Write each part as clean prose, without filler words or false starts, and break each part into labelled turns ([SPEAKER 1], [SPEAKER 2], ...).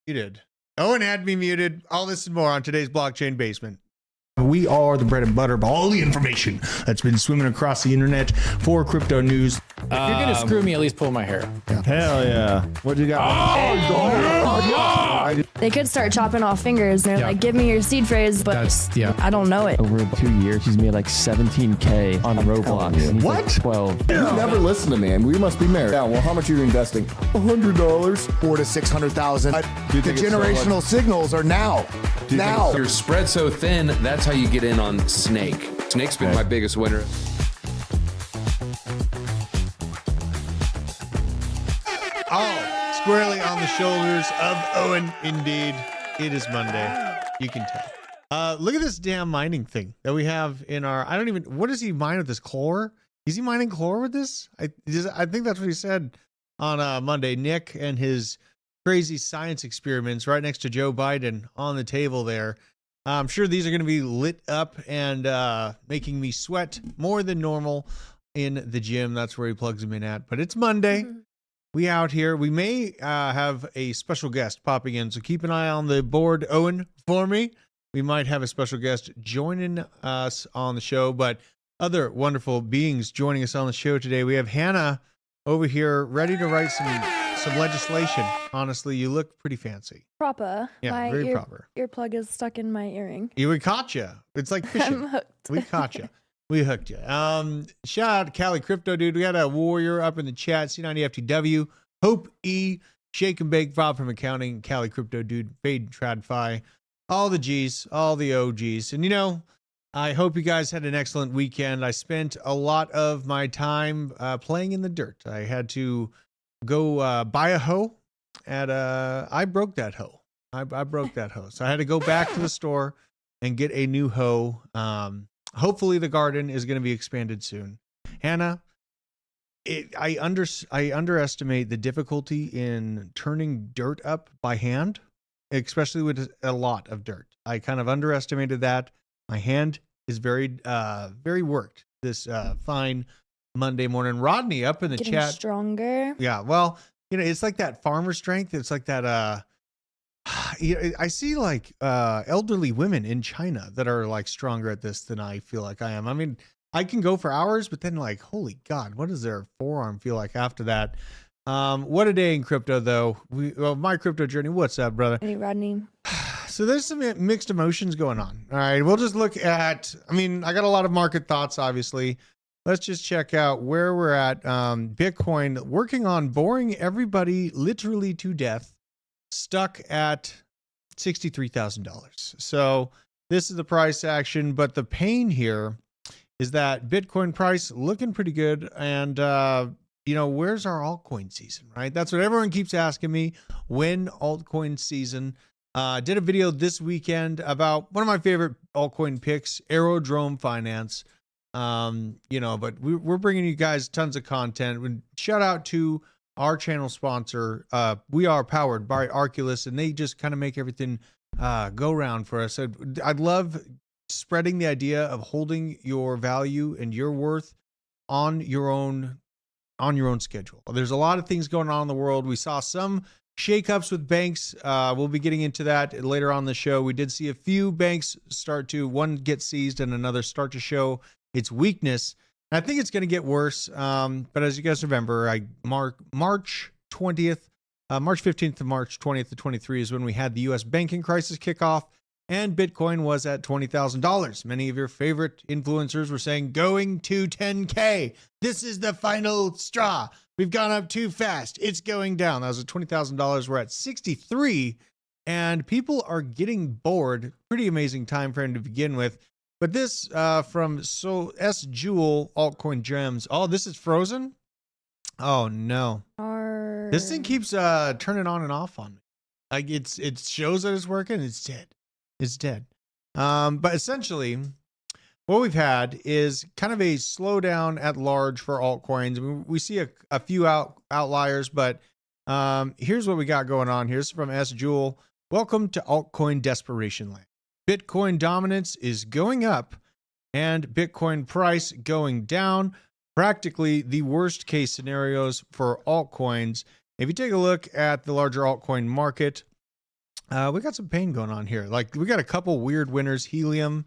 [SPEAKER 1] Muted. Owen had me muted. All this and more on today's Blockchain Basement.
[SPEAKER 2] We are the bread and butter of all the information that's been swimming across the internet for crypto news.
[SPEAKER 3] If you're gonna screw me, at least pull my hair.
[SPEAKER 2] Hell yeah. What do you got?
[SPEAKER 4] They could start chopping off fingers. They're like, give me your seed phrase, but I don't know it.
[SPEAKER 5] Over 2 years, he's made like 17K on Roblox.
[SPEAKER 2] What?
[SPEAKER 5] 12.
[SPEAKER 6] You never listen to me, and we must be married. Yeah, well, how much are you investing? $100.
[SPEAKER 7] $400,000 to $600,000. The generational signals are now. Now.
[SPEAKER 8] You're spread so thin, that's how you get in on Snake. Snake's been my biggest winner.
[SPEAKER 1] Oh, squarely on the shoulders of Owen. Indeed, it is Monday. You can tell. Look at this damn mining thing that we have in our. I don't even. What does he mine with this chlor? Is he mining chlor with this? I think that's what he said on Monday. Nick and his crazy science experiments right next to Joe Biden on the table there. I'm sure these are going to be lit up and making me sweat more than normal in the gym. That's where he plugs them in at. But it's Monday. We out here. We may have a special guest popping in, so keep an eye on the board, Owen, for me. We might have a special guest joining us on the show, but other wonderful beings joining us on the show today. We have Hannah over here ready to write some legislation. Honestly, you look pretty fancy.
[SPEAKER 4] Proper.
[SPEAKER 1] Yeah, very proper.
[SPEAKER 4] Earplug is stuck in my earring.
[SPEAKER 1] We caught you. It's like fishing.
[SPEAKER 4] I'm hooked.
[SPEAKER 1] We caught you. We hooked you. Shout out to Cali Crypto, dude. We got a warrior up in the chat. C90FTW, Hope E, Shake and Bake, Bob from Accounting, Cali Crypto, dude, Fade TradFi, all the G's, all the OGs. And you know, I hope you guys had an excellent weekend. I spent a lot of my time playing in the dirt. I had to go buy a hoe at I broke that hoe. I broke that hoe. So I had to go back to the store and get a new hoe. Hopefully the garden is going to be expanded soon. Hannah, I underestimate the difficulty in turning dirt up by hand, especially with a lot of dirt. I kind of underestimated that. My hand is very worked this fine Monday morning. Rodney up in the
[SPEAKER 4] Getting
[SPEAKER 1] chat.
[SPEAKER 4] Stronger.
[SPEAKER 1] Yeah, well, you know, it's like that farmer strength. It's like that I see like elderly women in China that are like stronger at this than I feel like I am. I mean, I can go for hours, but then like, holy God, what does their forearm feel like after that? What a day in crypto though. My crypto journey. What's up, brother?
[SPEAKER 4] Hey, Rodney.
[SPEAKER 1] So there's some mixed emotions going on. All right, we'll just look at, I mean, I got a lot of market thoughts, obviously. Let's just check out where we're at. Bitcoin working on boring everybody literally to death, stuck at $63,000. So this is the price action, but the pain here is that Bitcoin price looking pretty good. And, you know, where's our altcoin season, right? That's what everyone keeps asking me. When altcoin season? Did a video this weekend about one of my favorite altcoin picks, Aerodrome Finance. You know, but we're bringing you guys tons of content. Shout out to our channel sponsor. We are powered by Arculus, and they just kind of make everything go round for us. I'd love spreading the idea of holding your value and your worth on your own schedule. There's a lot of things going on in the world. We saw some shakeups with banks. We'll be getting into that later on in the show. We did see a few banks one get seized and another start to show its weakness. And I think it's going to get worse. But as you guys remember, March 15th to March 20th to 23 is when we had the U.S. banking crisis kickoff, and Bitcoin was at $20,000. Many of your favorite influencers were saying, going to 10K. This is the final straw. We've gone up too fast. It's going down. That was at $20,000. We're at 63, and people are getting bored. Pretty amazing time frame to begin with. But this from S Jewel altcoin gems. Oh, this is frozen? Oh no. This thing keeps turning on and off on me. Like it shows that it's working. It's dead. It's dead. But essentially, what we've had is kind of a slowdown at large for altcoins. We see a few outliers, but here's what we got going on. Here's from S Jewel. Welcome to altcoin desperation land. Bitcoin dominance is going up and Bitcoin price going down. Practically the worst case scenarios for altcoins. If you take a look at the larger altcoin market, we got some pain going on here. Like we got a couple weird winners: Helium,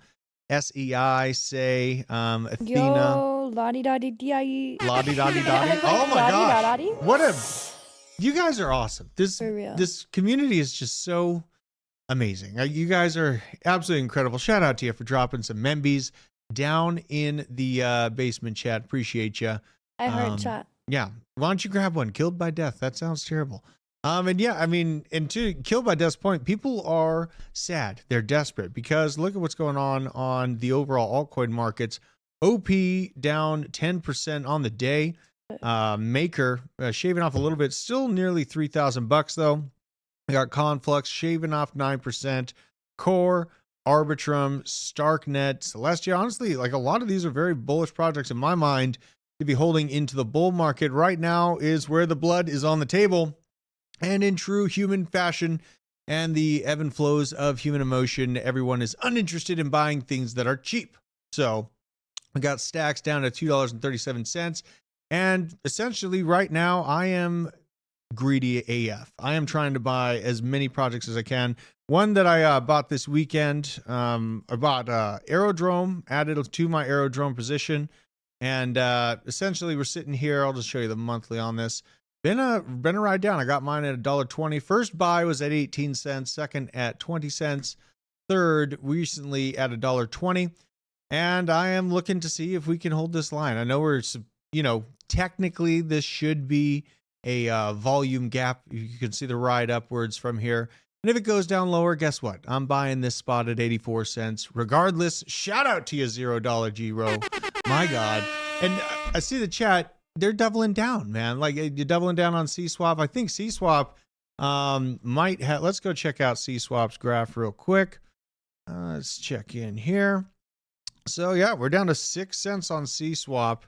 [SPEAKER 1] SEI, Say, Athena.
[SPEAKER 4] Yo, la-di-da-di-di-I.
[SPEAKER 1] La-di-da-di-da-di. Oh my gosh. You guys are awesome. This community is just so amazing. You guys are absolutely incredible. Shout out to you for dropping some membies down in the basement chat. Appreciate you.
[SPEAKER 4] I heard chat.
[SPEAKER 1] Yeah. Why don't you grab one? Killed by death. That sounds terrible. And yeah, I mean, and to Killed by Death's point, people are sad. They're desperate because look at what's going on the overall altcoin markets. OP down 10% on the day. Maker shaving off a little bit, still nearly $3,000 though. We got Conflux shaving off 9%. Core, Arbitrum, Starknet, Celestia. Honestly, like a lot of these are very bullish projects in my mind to be holding into the bull market. Right now is where the blood is on the table. And in true human fashion and the ebb and flows of human emotion, everyone is uninterested in buying things that are cheap. So we got stacks down to $2.37. And essentially right now I am greedy AF. I am trying to buy as many projects as I can. One that I bought this weekend, I bought Aerodrome, added to my Aerodrome position. And essentially we're sitting here. I'll just show you the monthly on this. Been a ride down. I got mine at $1.20. First buy was at 18 cents. Second at 20 cents. Third recently at $1.20. And I am looking to see if we can hold this line. I know we're, technically this should be a volume gap. You can see the ride upwards from here. And if it goes down lower, guess what? I'm buying this spot at 84 cents. Regardless, shout out to you, $0 G-Ro. My God. And I see the chat. They're doubling down, man. Like you're doubling down on C-Swap. I think C-Swap might have. Let's go check out C-Swap's graph real quick. Let's check in here. So yeah, we're down to 6 cents on C-Swap,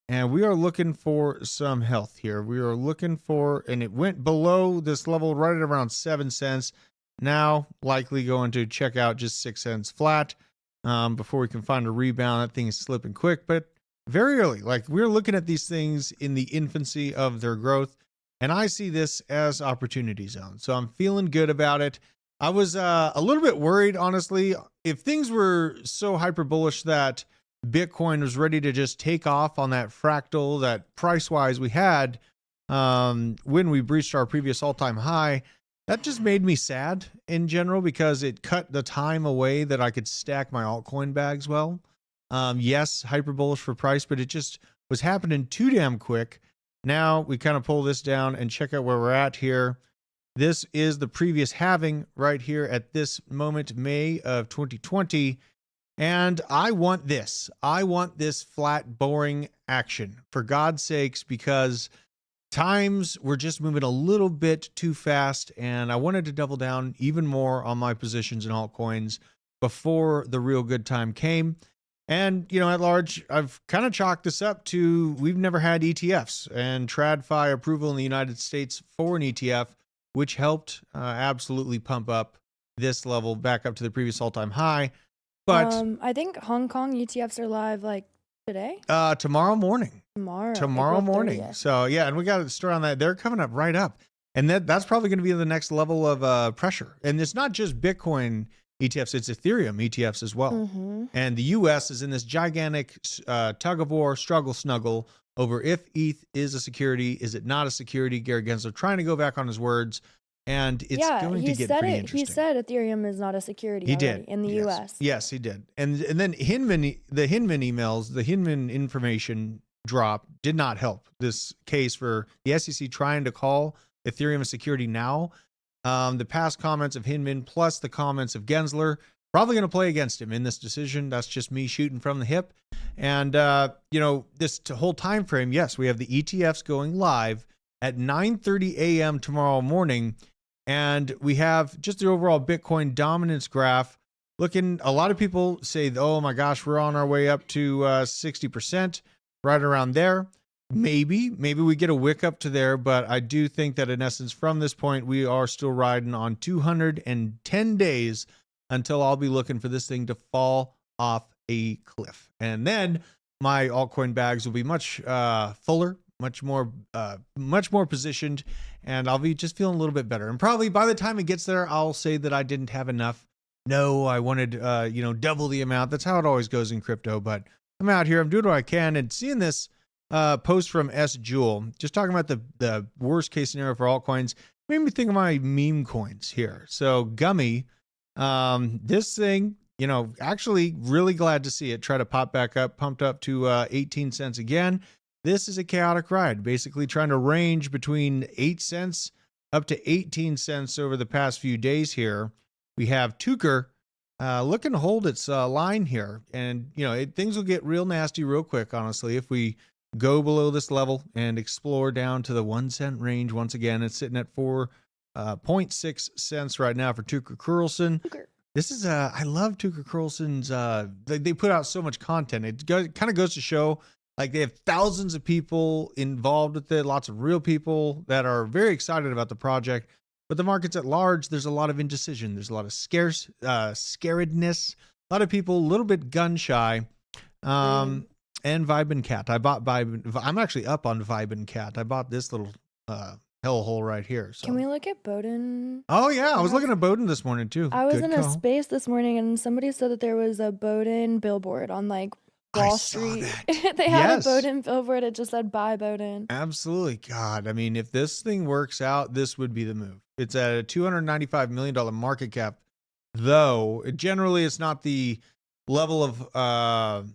[SPEAKER 1] and we are looking for some health here. We are looking for, and it went below this level right at around 7 cents. Now likely going to check out just 6 cents flat before we can find a rebound. That thing is slipping quick, but very early. Like we're looking at these things in the infancy of their growth, and I see this as opportunity zone. So I'm feeling good about it. I was a little bit worried, honestly, if things were so hyper bullish that Bitcoin was ready to just take off on that fractal that price wise we had when we breached our previous all-time high. That just made me sad in general because it cut the time away that I could stack my altcoin bags well. Yes, hyper bullish for price, but it just was happening too damn quick. Now we kind of pull this down and check out where we're at here. This is the previous halving right here at this moment, May of 2020. And I want this. I want this flat, boring action for God's sakes, because times were just moving a little bit too fast. And I wanted to double down even more on my positions in altcoins before the real good time came. And, at large, I've kind of chalked this up to we've never had ETFs and TradFi approval in the United States for an ETF, which helped absolutely pump up this level back up to the previous all-time high. But
[SPEAKER 4] I think Hong Kong ETFs are live like today.
[SPEAKER 1] tomorrow morning.
[SPEAKER 4] Tomorrow
[SPEAKER 1] Morning.
[SPEAKER 4] 30th.
[SPEAKER 1] So yeah, and we got a story on that. They're coming up right up, and that's probably going to be the next level of pressure. And it's not just Bitcoin ETFs; it's Ethereum ETFs as well.
[SPEAKER 4] Mm-hmm.
[SPEAKER 1] And the U.S. is in this gigantic tug of war, struggle, snuggle over if ETH is a security, is it not a security? Gary Gensler trying to go back on his words, and it's going to get pretty interesting.
[SPEAKER 4] He said Ethereum is not a security.
[SPEAKER 1] He
[SPEAKER 4] already
[SPEAKER 1] did
[SPEAKER 4] in the
[SPEAKER 1] yes.
[SPEAKER 4] U.S.
[SPEAKER 1] Yes, he did. And then the Hinman emails, the Hinman information drop did not help this case for the SEC trying to call Ethereum a security now. The past comments of Hinman plus the comments of Gensler probably going to play against him in this decision. That's just me shooting from the hip. And this whole time frame, yes, we have the ETFs going live at 9:30 a.m. tomorrow morning. And we have just the overall Bitcoin dominance graph looking, a lot of people say, oh my gosh, we're on our way up to 60%, right around there. Maybe we get a wick up to there, but I do think that in essence, from this point, we are still riding on 210 days until I'll be looking for this thing to fall off a cliff. And then my altcoin bags will be much fuller, much more positioned, and I'll be just feeling a little bit better. And probably by the time it gets there, I'll say that I didn't have enough. No, I wanted, double the amount. That's how it always goes in crypto. But I'm out here. I'm doing what I can. And seeing this post from S. Jewel, just talking about the worst case scenario for altcoins, made me think of my meme coins here. So Gummy, this thing, actually really glad to see it try to pop back up, pumped up to 18 cents again. This is a chaotic ride, basically trying to range between 8 cents up to 18 cents over the past few days here. We have Tucker looking to hold its line here. And, things will get real nasty real quick, honestly, if we go below this level and explore down to the 1 cent range. Once again, it's sitting at 4.6 cents right now for Tucker Carlson. This is, I love Tucker Carlson's, they put out so much content. It kind of goes to show, like, they have thousands of people involved with it, lots of real people that are very excited about the project. But the markets at large, there's a lot of indecision. There's a lot of scaredness. A lot of people a little bit gun shy. And Vibe and Cat. I bought Vibe. I'm actually up on Vibe and Cat. I bought this little hellhole right here. So.
[SPEAKER 4] Can we look at Bowdoin?
[SPEAKER 1] Oh, yeah. I was looking at Bowdoin this morning, too.
[SPEAKER 4] I was in a space this morning, and somebody said that there was a Bowdoin billboard on, Wall Street. They had a Bowdoin billboard. It just said buy Bowdoin.
[SPEAKER 1] Absolutely. God, I mean, if this thing works out, this would be the move. It's at a $295 million market cap, though generally it's not the level of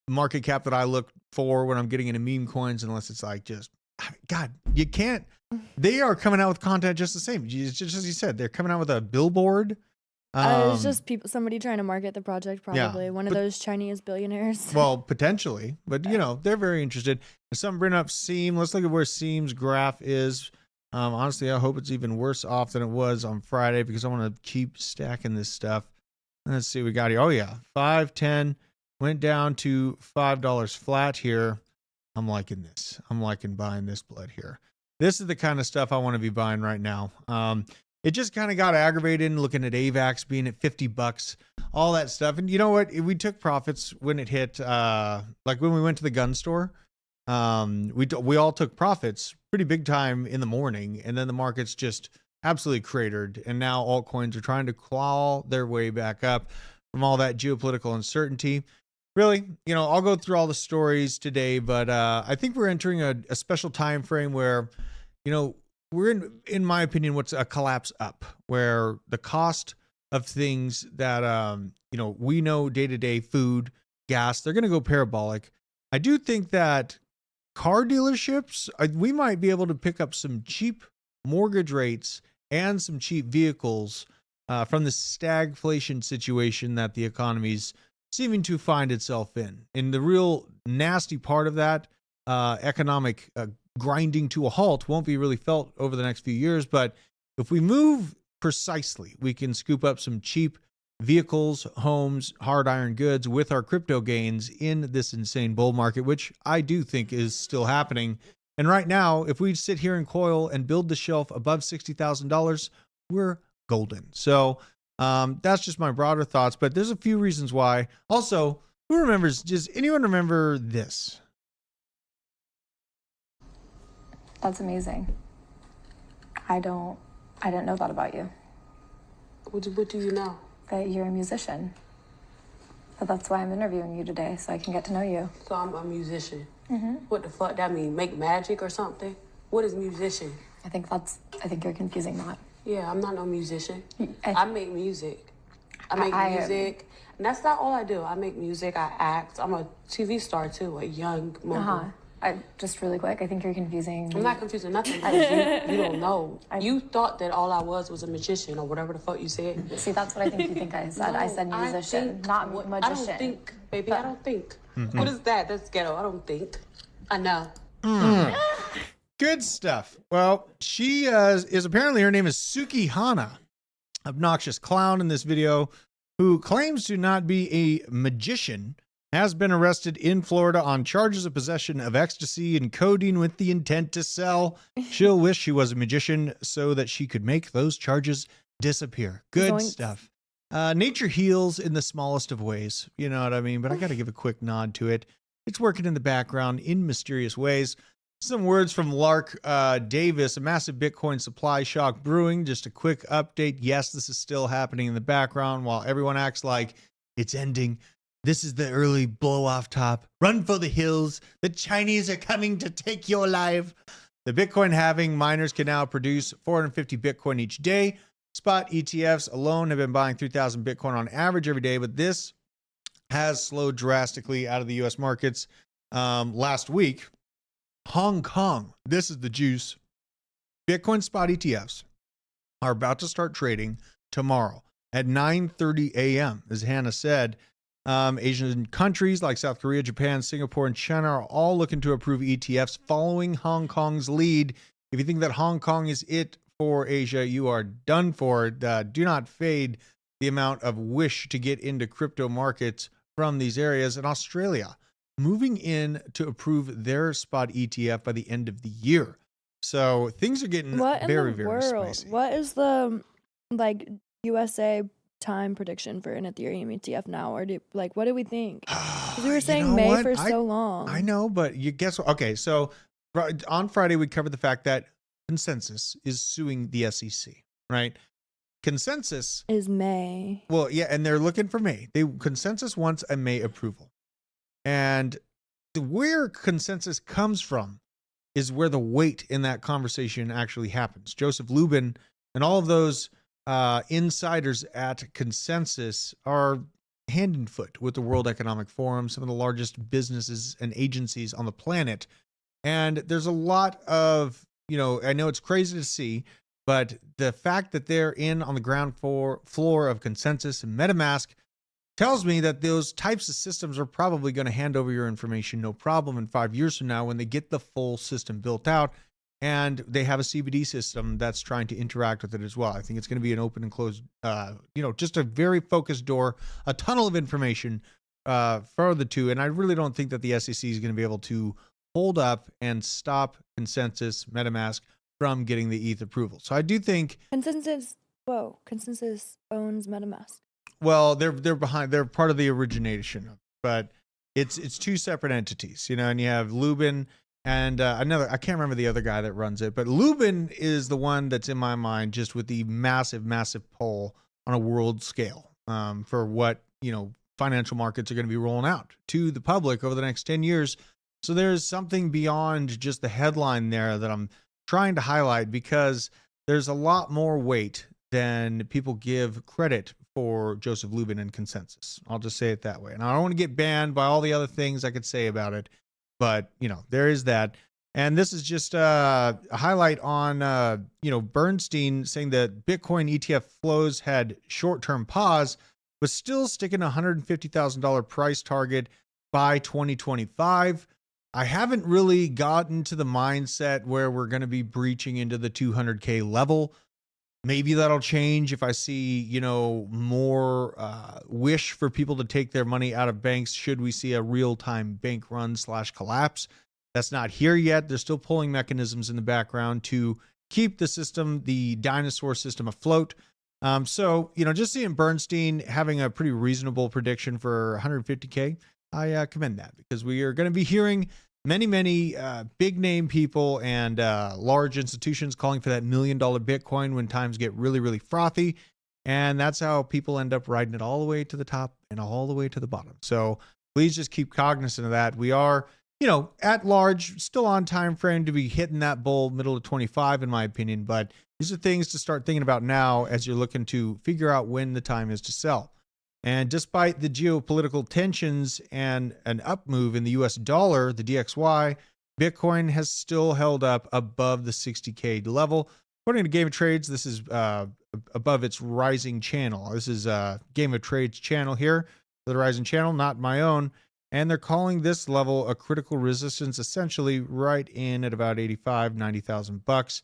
[SPEAKER 1] market cap that I look for when I'm getting into meme coins, unless it's like just, God, you can't. They are coming out with content just the same. Just as you said, they're coming out with a billboard.
[SPEAKER 4] It's just somebody trying to market the project, probably. One of those Chinese billionaires.
[SPEAKER 1] Well, potentially, but they're very interested. Some bring up Seam. Let's look at where Seam's graph is. Honestly, I hope it's even worse off than it was on Friday, because I want to keep stacking this stuff. Let's see what we got here. Oh yeah, 5.10 went down to $5 flat here. I'm liking this. I'm liking buying this blood here. This is the kind of stuff I want to be buying right now. It just kind of got aggravated looking at AVAX being at $50, all that stuff. And you know what? We took profits when it hit, like when we went to the gun store. We all took profits pretty big time in the morning, and then the markets just absolutely cratered. And now altcoins are trying to claw their way back up from all that geopolitical uncertainty. Really, I'll go through all the stories today, but I think we're entering a special time frame where, we're in my opinion, what's a collapse up, where the cost of things that, we know day to day, food, gas, they're going to go parabolic. I do think that car dealerships, we might be able to pick up some cheap mortgage rates and some cheap vehicles from the stagflation situation that the economy's seeming to find itself in. And the real nasty part of that, economic grinding to a halt, won't be really felt over the next few years. But if we move precisely, we can scoop up some cheap vehicles, homes, hard iron goods with our crypto gains in this insane bull market, which I do think is still happening. And right now, if we sit here and coil and build the shelf above $60,000, we're golden. So That's just my broader thoughts, but there's a few reasons why. Also, who remembers, does anyone remember this?
[SPEAKER 9] That's amazing. I didn't know that about you.
[SPEAKER 10] What do you know?
[SPEAKER 9] That you're a musician. But that's why I'm interviewing you today, so I can get to know you.
[SPEAKER 10] So I'm a musician. What the fuck that mean? Make magic or something? What is musician?
[SPEAKER 9] I think you're confusing that.
[SPEAKER 10] Yeah, I'm not no musician. I make music. I make music. And that's not all I do. I make music, I act. I'm a TV star too, a young mogul.
[SPEAKER 9] Just really quick, I think you're confusing.
[SPEAKER 10] I'm not confusing nothing. You don't know. You thought that all I was a magician or whatever the fuck you said.
[SPEAKER 9] See, that's what I think you think I said.
[SPEAKER 10] No,
[SPEAKER 9] I said musician, not magician.
[SPEAKER 10] I don't think, baby. I don't think. What is that? That's ghetto. I don't think. I know.
[SPEAKER 1] Good stuff. Well, she is apparently, her name is Suki Hana, obnoxious clown in this video, who claims to not be a magician, has been arrested in Florida on charges of possession of ecstasy and codeine with the intent to sell. She'll wish she was a magician so that she could make those charges disappear. Good
[SPEAKER 4] Zoinks.
[SPEAKER 1] stuff. Nature heals in the smallest of ways. You know what I mean? But I got to give a quick nod to it. It's working in the background in mysterious ways. Some words from Lark Davis, a massive Bitcoin supply shock brewing. Just a quick update. Yes, this is still happening in the background while everyone acts like it's ending. This is the early blow off top. Run for the hills. The Chinese are coming to take you alive. The Bitcoin halving, miners can now produce 450 Bitcoin each day. Spot ETFs alone have been buying 3,000 Bitcoin on average every day, but this has slowed drastically out of the U.S. markets. Last week, Hong Kong, this is the juice. Bitcoin spot ETFs are about to start trading tomorrow at 9:30 a.m. As Hannah said, Asian countries like South Korea, Japan, Singapore, and China are all looking to approve ETFs following Hong Kong's lead. If you think that Hong Kong is it for Asia, you are done for. Do not fade the amount of wish to get into crypto markets from these areas. And Australia moving in to approve their spot ETF by the end of the year. So things are getting very spicy.
[SPEAKER 4] What is the USA time prediction for an Ethereum ETF now? Or what do we think? Because we were saying May for so long.
[SPEAKER 1] I know, but you guess what? Okay, so on Friday we covered the fact that Consensus is suing the SEC, right? Consensus
[SPEAKER 4] is May.
[SPEAKER 1] Well, yeah, and they're looking for May. Consensus wants a May approval. And where Consensus comes from is where the weight in that conversation actually happens. Joseph Lubin and all of those insiders at Consensus are hand in foot with the World Economic Forum, some of the largest businesses and agencies on the planet. And there's a lot of, I know it's crazy to see, but the fact that they're in on the ground floor of Consensus and MetaMask tells me that those types of systems are probably going to hand over your information no problem in 5 years from now when they get the full system built out and they have a CBD system that's trying to interact with it as well. I think it's going to be an open and closed, just a very focused door, a tunnel of information for the two. And I really don't think that the SEC is going to be able to hold up and stop Consensus, MetaMask from getting the ETH approval. So I do think
[SPEAKER 4] Consensus owns MetaMask.
[SPEAKER 1] Well, they're part of the origination, but it's two separate entities, and you have Lubin and another, I can't remember the other guy that runs it, but Lubin is the one that's in my mind just with the massive pull on a world scale for what, financial markets are going to be rolling out to the public over the next 10 years. So there's something beyond just the headline there that I'm trying to highlight because there's a lot more weight than people give credit for Joseph Lubin and Consensus. I'll just say it that way. And I don't want to get banned by all the other things I could say about it, but there is that. And this is just a highlight on, Bernstein saying that Bitcoin ETF flows had short-term pause, but still sticking a $150,000 price target by 2025. I haven't really gotten to the mindset where we're going to be breaching into the 200K level. Maybe that'll change if I see, more wish for people to take their money out of banks. Should we see a real-time bank run / collapse? That's not here yet. They're still pulling mechanisms in the background to keep the system, the dinosaur system afloat. So, just seeing Bernstein having a pretty reasonable prediction for 150K, I commend that, because we are going to be hearing many big name people and large institutions calling for that $1 million Bitcoin when times get really, really frothy. And that's how people end up riding it all the way to the top and all the way to the bottom. So please just keep cognizant of that. We are, at large, still on time frame to be hitting that bull middle of 25, in my opinion. But these are things to start thinking about now as you're looking to figure out when the time is to sell. And despite the geopolitical tensions and an up move in the US dollar, the DXY, Bitcoin has still held up above the 60K level. According to Game of Trades, this is above its rising channel. This is Game of Trades channel here, the rising channel, not my own. And they're calling this level a critical resistance, essentially right in at about 85, 90,000 bucks.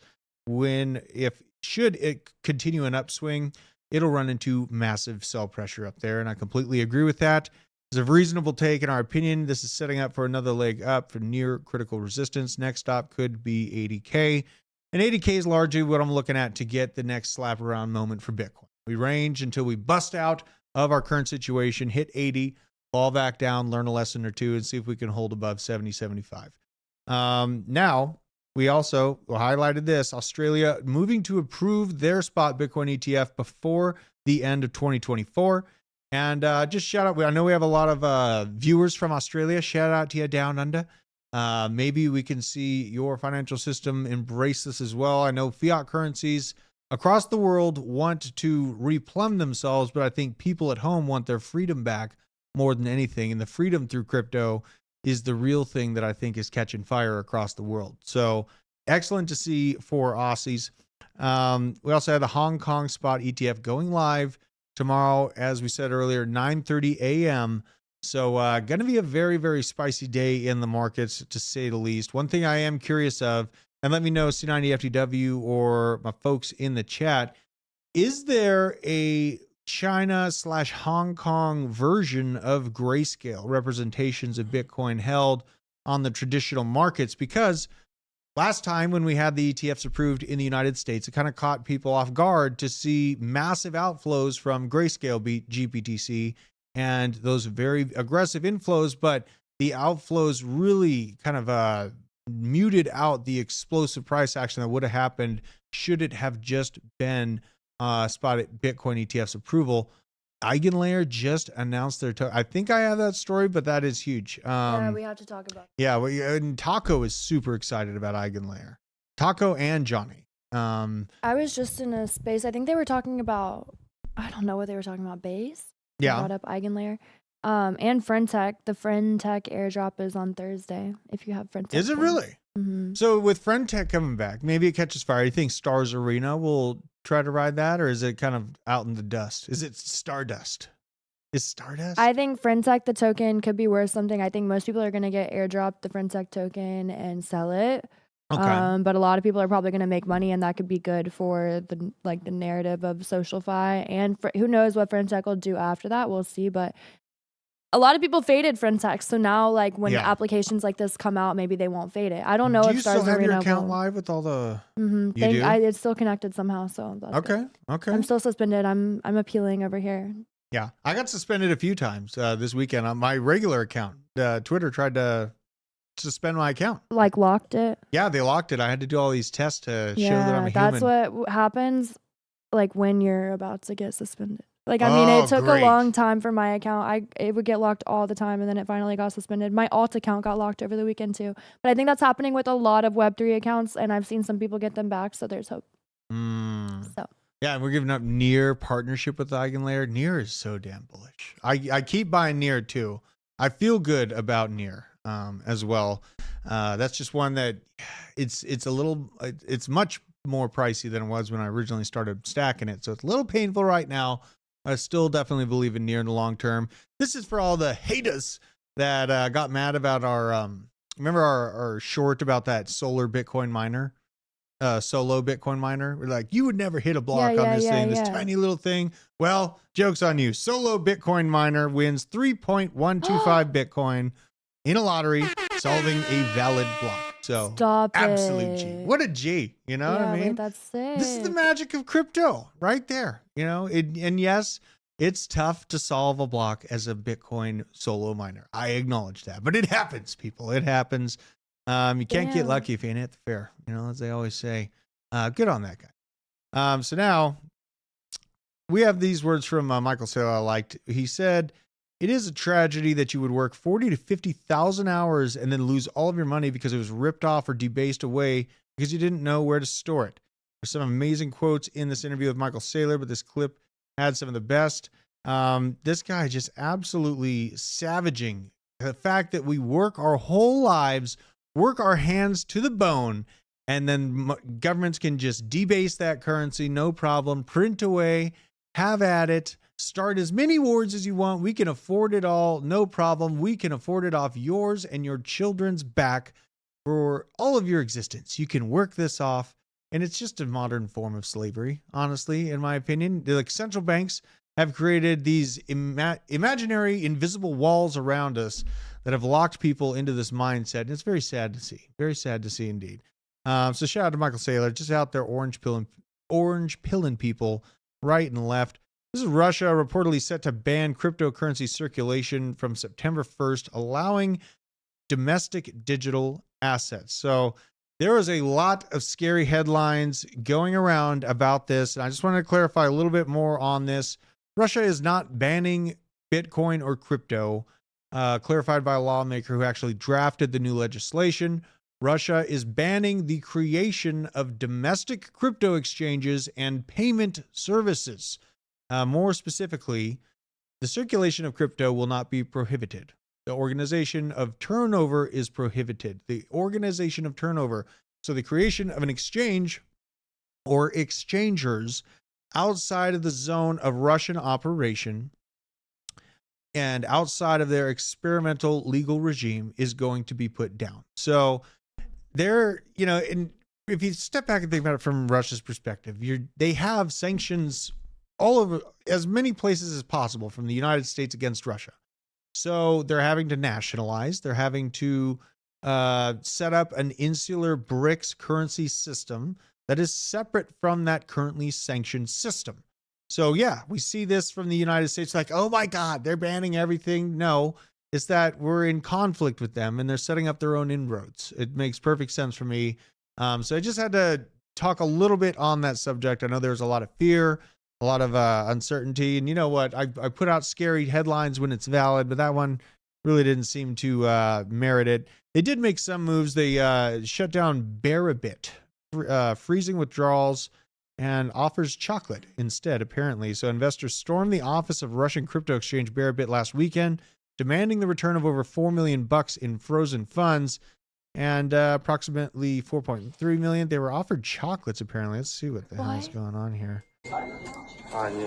[SPEAKER 1] Should it continue an upswing, it'll run into massive sell pressure up there. And I completely agree with that. It's a reasonable take in our opinion. This is setting up for another leg up for near critical resistance. Next stop could be 80K. And 80K is largely what I'm looking at to get the next slap around moment for Bitcoin. We range until we bust out of our current situation, hit 80, fall back down, learn a lesson or two, and see if we can hold above 70, 75. Now, we also highlighted this, Australia moving to approve their spot Bitcoin ETF before the end of 2024. And just shout out, I know we have a lot of viewers from Australia. Shout out to you down under. Maybe we can see your financial system embrace this as well. I know fiat currencies across the world want to replumb themselves, but I think people at home want their freedom back more than anything. And the freedom through crypto is the real thing that I think is catching fire across the world. So excellent to see for Aussies. We also have the Hong Kong spot ETF going live tomorrow, as we said earlier, 9:30 a.m. So going to be a very, very spicy day in the markets, to say the least. One thing I am curious of, and let me know, C90FTW or my folks in the chat, is there a China/Hong Kong version of grayscale representations of Bitcoin held on the traditional markets? Because last time when we had the ETFs approved in the United States, it kind of caught people off guard to see massive outflows from grayscale GPTC and those very aggressive inflows, but the outflows really kind of muted out the explosive price action that would have happened should it have just been spotted Bitcoin ETF's approval. Eigenlayer just announced their I think I have that story, but that is huge.
[SPEAKER 4] Yeah, we have to talk about
[SPEAKER 1] Yeah, and Taco is super excited about Eigenlayer. Taco and Johnny.
[SPEAKER 4] I was just in a space, I think they were talking about, I don't know what they were talking about, base?
[SPEAKER 1] Yeah.
[SPEAKER 4] Brought up Eigenlayer. And Friendtech. The Friendtech airdrop is on Thursday, if you have Friendtech.
[SPEAKER 1] Is it really?
[SPEAKER 4] Mm-hmm.
[SPEAKER 1] So with Friendtech coming back, maybe it catches fire. You think Stars Arena will try to ride that, or is it kind of out in the dust? Is it Stardust? Is Stardust?
[SPEAKER 4] I think Friendtech, the token, could be worth something. I think most people are going to get airdropped the Friendtech token and sell it.
[SPEAKER 1] Okay.
[SPEAKER 4] But a lot of people are probably going to make money, and that could be good for the narrative of SocialFi. And who knows what Friendtech will do after that? We'll see. But a lot of people faded Friendtech, so now when applications like this come out, maybe they won't fade it. I don't know
[SPEAKER 1] do
[SPEAKER 4] if
[SPEAKER 1] you
[SPEAKER 4] Stars
[SPEAKER 1] still have
[SPEAKER 4] Arena
[SPEAKER 1] your account
[SPEAKER 4] will.
[SPEAKER 1] live with all the?
[SPEAKER 4] Mm-hmm.
[SPEAKER 1] You do?
[SPEAKER 4] It's still connected somehow, so that's good.
[SPEAKER 1] Okay.
[SPEAKER 4] I'm still suspended. I'm appealing over here.
[SPEAKER 1] Yeah, I got suspended a few times this weekend on my regular account. Twitter tried to suspend my account.
[SPEAKER 4] Locked it?
[SPEAKER 1] Yeah, they locked it. I had to do all these tests to show that I'm a human.
[SPEAKER 4] That's what happens when you're about to get suspended. It took a long time for my account. It would get locked all the time, and then it finally got suspended. My alt account got locked over the weekend too. But I think that's happening with a lot of Web3 accounts, and I've seen some people get them back, so there's hope. So.
[SPEAKER 1] Yeah, and we're giving up Near partnership with Eigenlayer. Near is so damn bullish. I keep buying Near too. I feel good about Near as well. That's just one that it's much more pricey than it was when I originally started stacking it. So it's a little painful right now. I still definitely believe in Near in the long term. This is for all the haters that got mad about remember our short about that solar Bitcoin miner? Solo Bitcoin miner. We're like, you would never hit a block on this thing, this tiny little thing. Well, joke's on you. Solo Bitcoin miner wins 3.125 Bitcoin in a lottery, solving a valid block. So
[SPEAKER 4] Stop
[SPEAKER 1] absolute
[SPEAKER 4] it.
[SPEAKER 1] G. What a G. You know what I mean?
[SPEAKER 4] Wait, that's sick.
[SPEAKER 1] This is the magic of crypto right there. You know, and yes, it's tough to solve a block as a Bitcoin solo miner. I acknowledge that, but it happens, people. It happens. You can't get lucky if you ain't at the fair, you know, as they always say. Good on that guy. So now we have these words from Michael Saylor I liked. He said, "It is a tragedy that you would work 40 to 50,000 hours and then lose all of your money because it was ripped off or debased away because you didn't know where to store it." There's some amazing quotes in this interview with Michael Saylor, but this clip had some of the best. This guy just absolutely savaging the fact that we work our whole lives, work our hands to the bone, and then governments can just debase that currency, no problem, print away, have at it, start as many wars as you want. We can afford it all, no problem. We can afford it off yours and your children's back for all of your existence. You can work this off, and it's just a modern form of slavery, honestly, in my opinion. Like central banks have created these imaginary, invisible walls around us that have locked people into this mindset, and it's very sad to see. Very sad to see indeed. So shout out to Michael Saylor, just out there orange pilling people right and left. This is Russia reportedly set to ban cryptocurrency circulation from September 1st, allowing domestic digital assets. So there was a lot of scary headlines going around about this, and I just wanted to clarify a little bit more on this. Russia is not banning Bitcoin or crypto, clarified by a lawmaker who actually drafted the new legislation. Russia is banning the creation of domestic crypto exchanges and payment services. More specifically, the circulation of crypto will not be prohibited. The organization of turnover is prohibited. The organization of turnover. So the creation of an exchange or exchangers outside of the zone of Russian operation and outside of their experimental legal regime is going to be put down. So they're, you know, and if you step back and think about it from Russia's perspective, they have sanctions all over as many places as possible from the United States against Russia. So they're having to nationalize. They're having to set up an insular BRICS currency system that is separate from that currently sanctioned system. So yeah, we see this from the United States, like, oh my God, they're banning everything. No, it's that we're in conflict with them and they're setting up their own inroads. It makes perfect sense for me. So I just had to talk a little bit on that subject. I know there's a lot of fear, a lot of uncertainty. And you know what? I put out scary headlines when it's valid, but that one really didn't seem to merit it. They did make some moves. They shut down Barabit, freezing withdrawals, and offers chocolate instead, apparently. So investors stormed the office of Russian crypto exchange Barabit last weekend, demanding the return of over $4 million in frozen funds and approximately $4.3 million. They were offered chocolates, apparently. Let's see what the hell is going on here. Oh my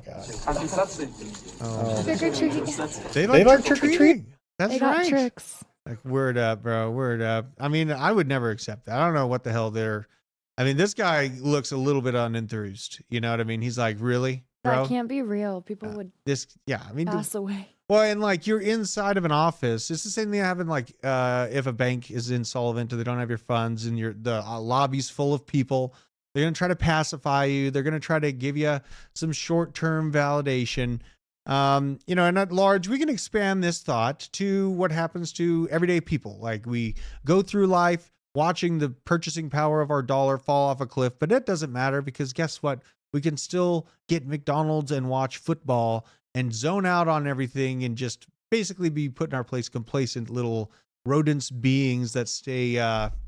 [SPEAKER 1] God. Oh. They like trick-or-treating. That's
[SPEAKER 4] they got
[SPEAKER 1] right.
[SPEAKER 4] Tricks.
[SPEAKER 1] Like, word up, bro. Word up. I mean, I would never accept that. I don't know what the hell they're. I mean, this guy looks a little bit unenthused. You know what I mean? He's like, really, bro?
[SPEAKER 4] That can't be real. People would
[SPEAKER 1] I mean,
[SPEAKER 4] pass away.
[SPEAKER 1] Well, and like you're inside of an office. It's the same thing having like if a bank is insolvent or they don't have your funds and the lobby's full of people. They're going to try to pacify you. They're going to try to give you some short-term validation. You know, and at large, we can expand this thought to what happens to everyday people. Like we go through life watching the purchasing power of our dollar fall off a cliff, but it doesn't matter because guess what? We can still get McDonald's and watch football and zone out on everything and just basically be put in our place, complacent little rodents beings that stay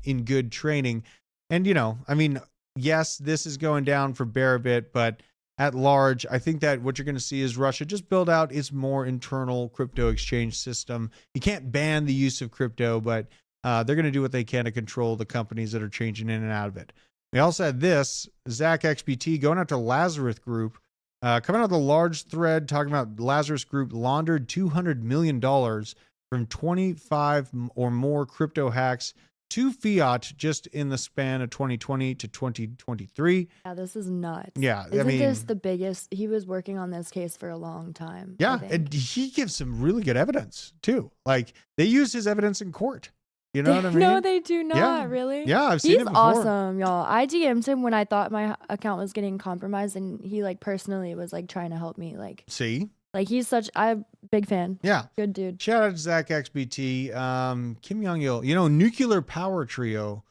[SPEAKER 1] in good training. And, you know, I mean, yes, this is going down for Barabit, but at large, I think that what you're going to see is Russia just build out its more internal crypto exchange system. You can't ban the use of crypto, but they're going to do what they can to control the companies that are changing in and out of it. We also had this, Zach XBT going out to Lazarus Group, coming out with a large thread talking about Lazarus Group laundered $200 million from 25 or more crypto hacks to fiat just in the span of 2020 to 2023.
[SPEAKER 4] Yeah, this is nuts.
[SPEAKER 1] Yeah,
[SPEAKER 4] Isn't
[SPEAKER 1] I mean,
[SPEAKER 4] this the biggest? He was working on this case for a long time.
[SPEAKER 1] Yeah, and he gives some really good evidence too. Like they used his evidence in court. You know what I mean?
[SPEAKER 4] No, they do not.
[SPEAKER 1] Yeah.
[SPEAKER 4] Really?
[SPEAKER 1] Yeah, I've seen
[SPEAKER 4] He's
[SPEAKER 1] it before.
[SPEAKER 4] awesome, y'all. I DM'd him when I thought my account was getting compromised, and he like personally was like trying to help me. Like,
[SPEAKER 1] See?
[SPEAKER 4] like he's I'm a big fan.
[SPEAKER 1] Yeah.
[SPEAKER 4] Good dude.
[SPEAKER 1] Shout out to Zach XBT. Kim Young-il, you know, Nuclear Power Trio,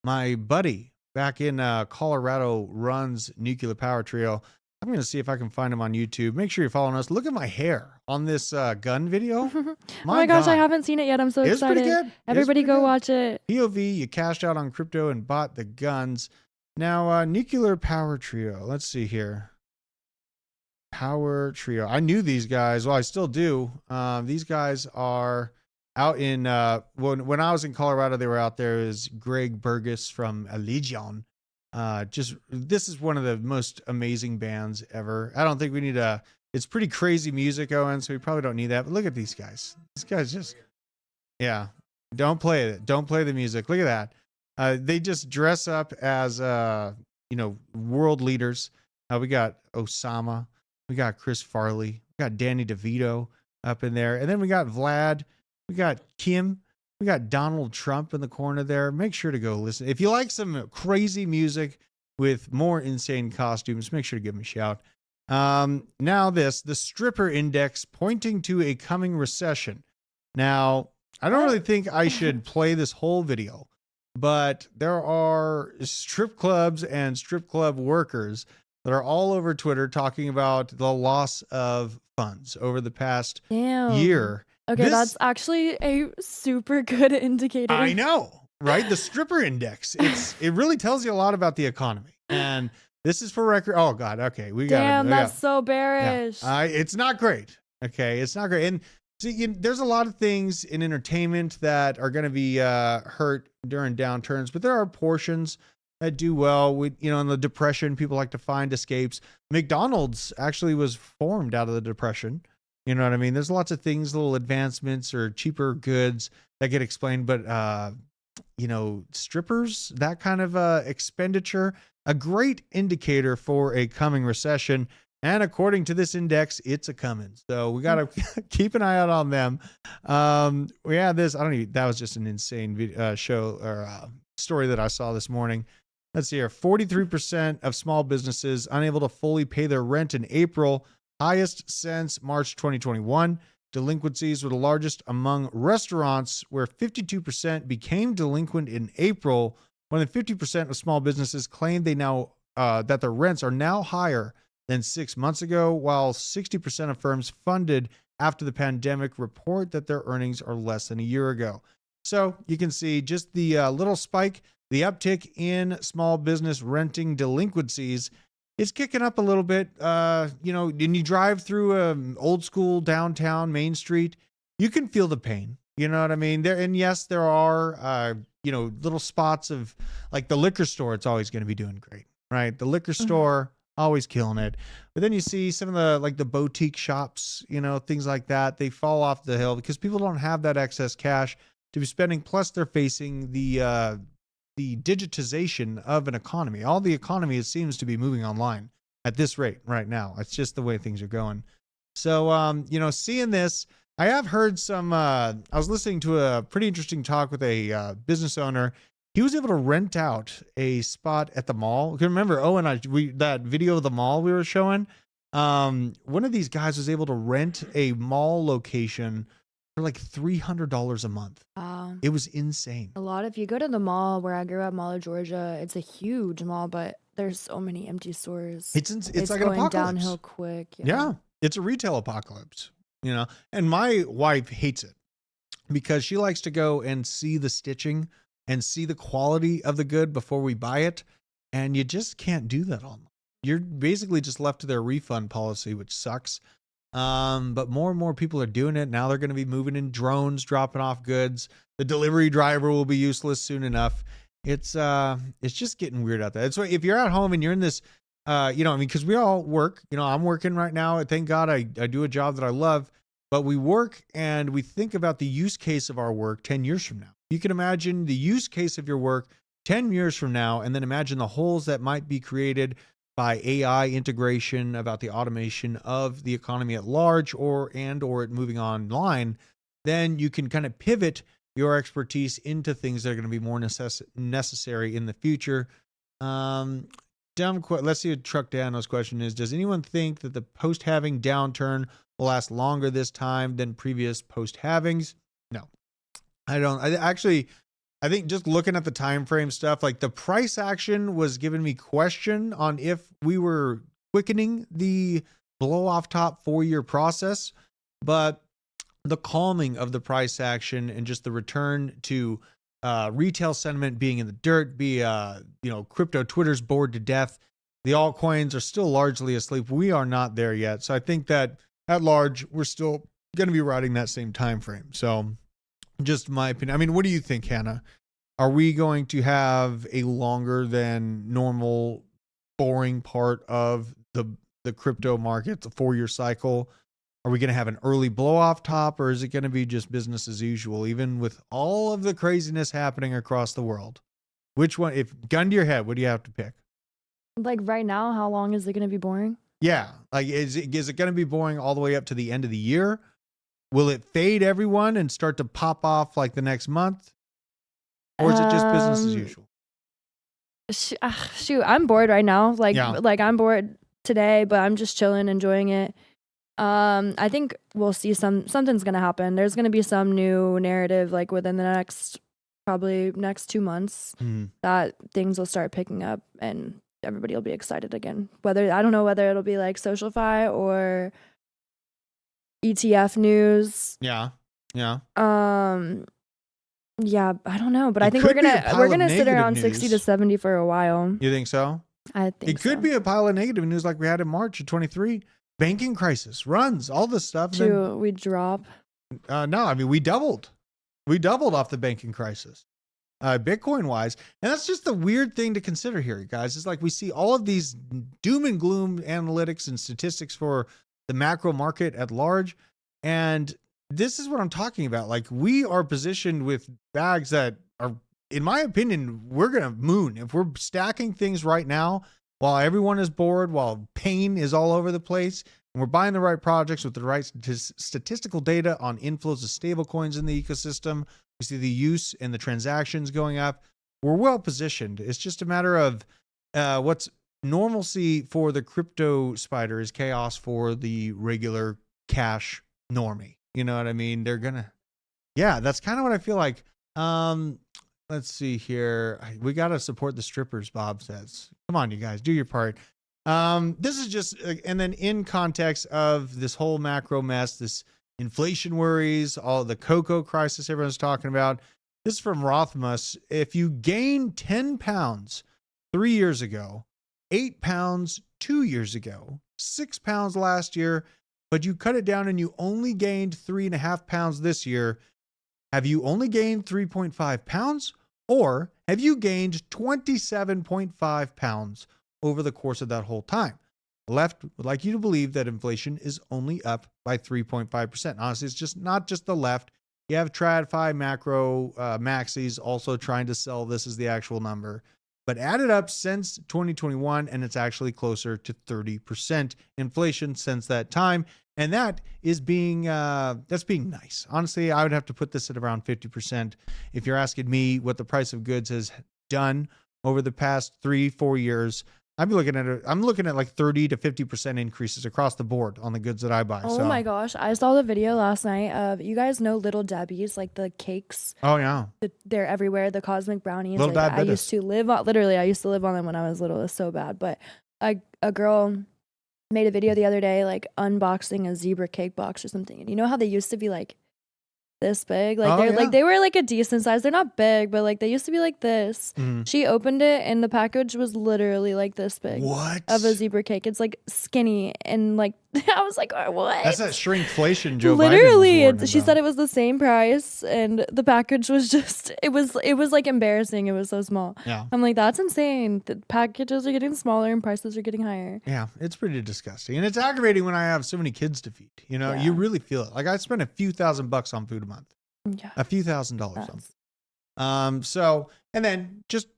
[SPEAKER 1] my buddy back in Colorado runs Nuclear Power Trio. I'm going to see if I can find him on YouTube. Make sure you're following us. Look at my hair on this gun video.
[SPEAKER 4] Oh my gosh,
[SPEAKER 1] God.
[SPEAKER 4] I haven't seen it yet. I'm so
[SPEAKER 1] It's
[SPEAKER 4] excited.
[SPEAKER 1] pretty good.
[SPEAKER 4] Everybody go watch it.
[SPEAKER 1] POV, you cashed out on crypto and bought the guns. Now, Nuclear Power Trio. Let's see here. Power Trio. I knew these guys. Well, I still do. These guys are out in, when I was in Colorado, they were out there. Is Greg Burgess from Allegion. This is one of the most amazing bands ever. I don't think we need it's pretty crazy music, Owen, so we probably don't need that. But look at these guys. These guys just, yeah. Don't play it. Don't play the music. Look at that. They just dress up as, world leaders. We got Osama. We got Chris Farley. We got Danny DeVito up in there. And then we got Vlad. We got Kim. We got Donald Trump in the corner there. Make sure to go listen. If you like some crazy music with more insane costumes, make sure to give them a shout. Now the stripper index pointing to a coming recession. Now, I don't really think I should play this whole video, but there are strip clubs and strip club workers that are all over Twitter talking about the loss of funds over the past year.
[SPEAKER 4] Okay, that's actually a super good indicator.
[SPEAKER 1] I know, right? The stripper index. It really tells you a lot about the economy. And this is for record. Oh God. Okay.
[SPEAKER 4] That's so bearish.
[SPEAKER 1] Yeah. It's not great. Okay. It's not great. And see, there's a lot of things in entertainment that are going to be hurt during downturns, but there are portions that do well. In the Depression, people like to find escapes. McDonald's actually was formed out of the Depression. You know what I mean? There's lots of things, little advancements or cheaper goods that get explained, but strippers, that kind of expenditure, a great indicator for a coming recession. And according to this index, it's a coming. So we got to keep an eye out on them. We had this, that was just an insane show or story that I saw this morning. Let's see here. 43% of small businesses unable to fully pay their rent in April. Highest since March 2021. Delinquencies were the largest among restaurants, where 52% became delinquent in April. More than 50% of small businesses claim that their rents are now higher than 6 months ago, while 60% of firms funded after the pandemic report that their earnings are less than a year ago. So you can see just the little spike, the uptick in small business renting delinquencies. It's kicking up a little bit. And you drive through old school downtown Main Street, you can feel the pain. You know what I mean? There are, little spots of like the liquor store. It's always going to be doing great, right? The liquor store, always killing it. But then you see some of the boutique shops, things like that. They fall off the hill because people don't have that excess cash to be spending. Plus they're facing the digitization of an economy. All the economy seems to be moving online at this rate right now. It's just the way things are going. So, seeing this, I have heard some, I was listening to a pretty interesting talk with a business owner. He was able to rent out a spot at the mall. You can remember, that video of the mall we were showing. One of these guys was able to rent a mall location for like $300 a month. It was insane.
[SPEAKER 4] If you go to the mall where I grew up, Mall of Georgia, it's a huge mall, but there's so many empty stores.
[SPEAKER 1] It's like an
[SPEAKER 4] going
[SPEAKER 1] apocalypse.
[SPEAKER 4] Downhill quick.
[SPEAKER 1] Yeah, it's a retail apocalypse, and my wife hates it because she likes to go and see the stitching and see the quality of the good before we buy it. And you just can't do that online. You're basically just left to their refund policy, which sucks. But more and more people are doing it. Now they're going to be moving in drones, dropping off goods. The delivery driver will be useless soon enough. It's just getting weird out there. So if you're at home and you're in this, because we all work, I'm working right now. Thank God I do a job that I love, but we work and we think about the use case of our work 10 years from now. You can imagine the use case of your work 10 years from now, and then imagine the holes that might be created by AI integration, about the automation of the economy at large, or it moving online. Then you can kind of pivot your expertise into things that are going to be more necessary in the future. Let's see what Truck Dano's question is. Does anyone think that the post-halving downturn will last longer this time than previous post-halvings? No, I don't. I think just looking at the time frame stuff, like the price action was giving me question on if we were quickening the blow off top 4-year process, but the calming of the price action and just the return to retail sentiment being in the dirt, crypto Twitter's bored to death. The altcoins are still largely asleep. We are not there yet. So I think that at large, we're still going to be riding that same time frame. So just my opinion. I mean, what do you think, Hannah? Are we going to have a longer than normal boring part of the crypto market, the 4-year cycle? Are we going to have an early blow off top, or is it going to be just business as usual, even with all of the craziness happening across the world? Which one, if gun to your head, what do you have to pick?
[SPEAKER 4] Like right now, how long is it going to be boring?
[SPEAKER 1] Yeah. Like, is it going to be boring all the way up to the end of the year? Will it fade everyone and start to pop off like the next month? Or is it just business as usual?
[SPEAKER 4] Shoot, I'm bored right now. Like I'm bored today, but I'm just chilling, enjoying it. I think we'll see something's gonna happen. There's gonna be some new narrative like within the probably next 2 months that things will start picking up and everybody will be excited again. I don't know whether it'll be like SocialFi or ETF news.
[SPEAKER 1] Yeah.
[SPEAKER 4] Yeah, I don't know, but I think we're gonna sit around 60 to 70 for a while.
[SPEAKER 1] You think so?
[SPEAKER 4] I think
[SPEAKER 1] it could be a pile of negative news like we had in March of 23. Banking crisis, runs, all this stuff.
[SPEAKER 4] We drop.
[SPEAKER 1] No, I mean, we doubled. We doubled off the banking crisis, Bitcoin wise. And that's just the weird thing to consider here, guys. It's like we see all of these doom and gloom analytics and statistics for the macro market at large. And this is what I'm talking about. Like, we are positioned with bags that are, in my opinion, we're going to moon. If we're stacking things right now, while everyone is bored, while pain is all over the place, and we're buying the right projects with the right statistical data on inflows of stable coins in the ecosystem, we see the use and the transactions going up, we're well positioned. It's just a matter of what's normalcy for the crypto spider is chaos for the regular cash normie. You know what I mean? That's kind of what I feel like. Let's see here. We got to support the strippers, Bob says. Come on, you guys, do your part. This is just, and then in context of this whole macro mess, this inflation worries, all the cocoa crisis everyone's talking about. This is from Rothmus. If you gain 10 pounds 3 years ago, 8 pounds 2 years ago, 6 pounds last year, but you cut it down and you only gained 3.5 pounds this year, have you only gained 3.5 pounds, or have you gained 27.5 pounds over the course of that whole time? Left would like you to believe that inflation is only up by 3.5%. Honestly, it's just not just the left. You have TradFi, macro, maxis also trying to sell this as the actual number. But add it up since 2021, and it's actually closer to 30% inflation since that time. And that is that's being nice. Honestly, I would have to put this at around 50%. If you're asking me what the price of goods has done over the past 3-4 years, I'm looking at like 30 to 50% increases across the board on the goods that I buy.
[SPEAKER 4] Oh my gosh. I saw the video last night of, you guys know Little Debbie's, like the cakes.
[SPEAKER 1] Oh yeah.
[SPEAKER 4] They're everywhere. The cosmic brownies.
[SPEAKER 1] Little
[SPEAKER 4] like, I used to live on them when I was little. It's so bad. But a girl made a video the other day, like unboxing a zebra cake box or something. And you know how they used to be like this big? Like they were like a decent size. They're not big, but like they used to be like this. Mm-hmm. She opened it and the package was literally like this big.
[SPEAKER 1] What?
[SPEAKER 4] Of a zebra cake. It's like skinny and like I was like, oh, what?
[SPEAKER 1] That's that shrinkflation Joe
[SPEAKER 4] literally
[SPEAKER 1] Biden was
[SPEAKER 4] she said it was the same price and the package was just it was like embarrassing. It was so small.
[SPEAKER 1] Yeah.
[SPEAKER 4] I'm like, that's insane. The packages are getting smaller and prices are getting higher.
[SPEAKER 1] Yeah, it's pretty disgusting. And it's aggravating when I have so many kids to feed. You know, you really feel it. Like I spend a few $1,000s on food a month.
[SPEAKER 4] Yeah.
[SPEAKER 1] A few $1,000s on. So, and then just,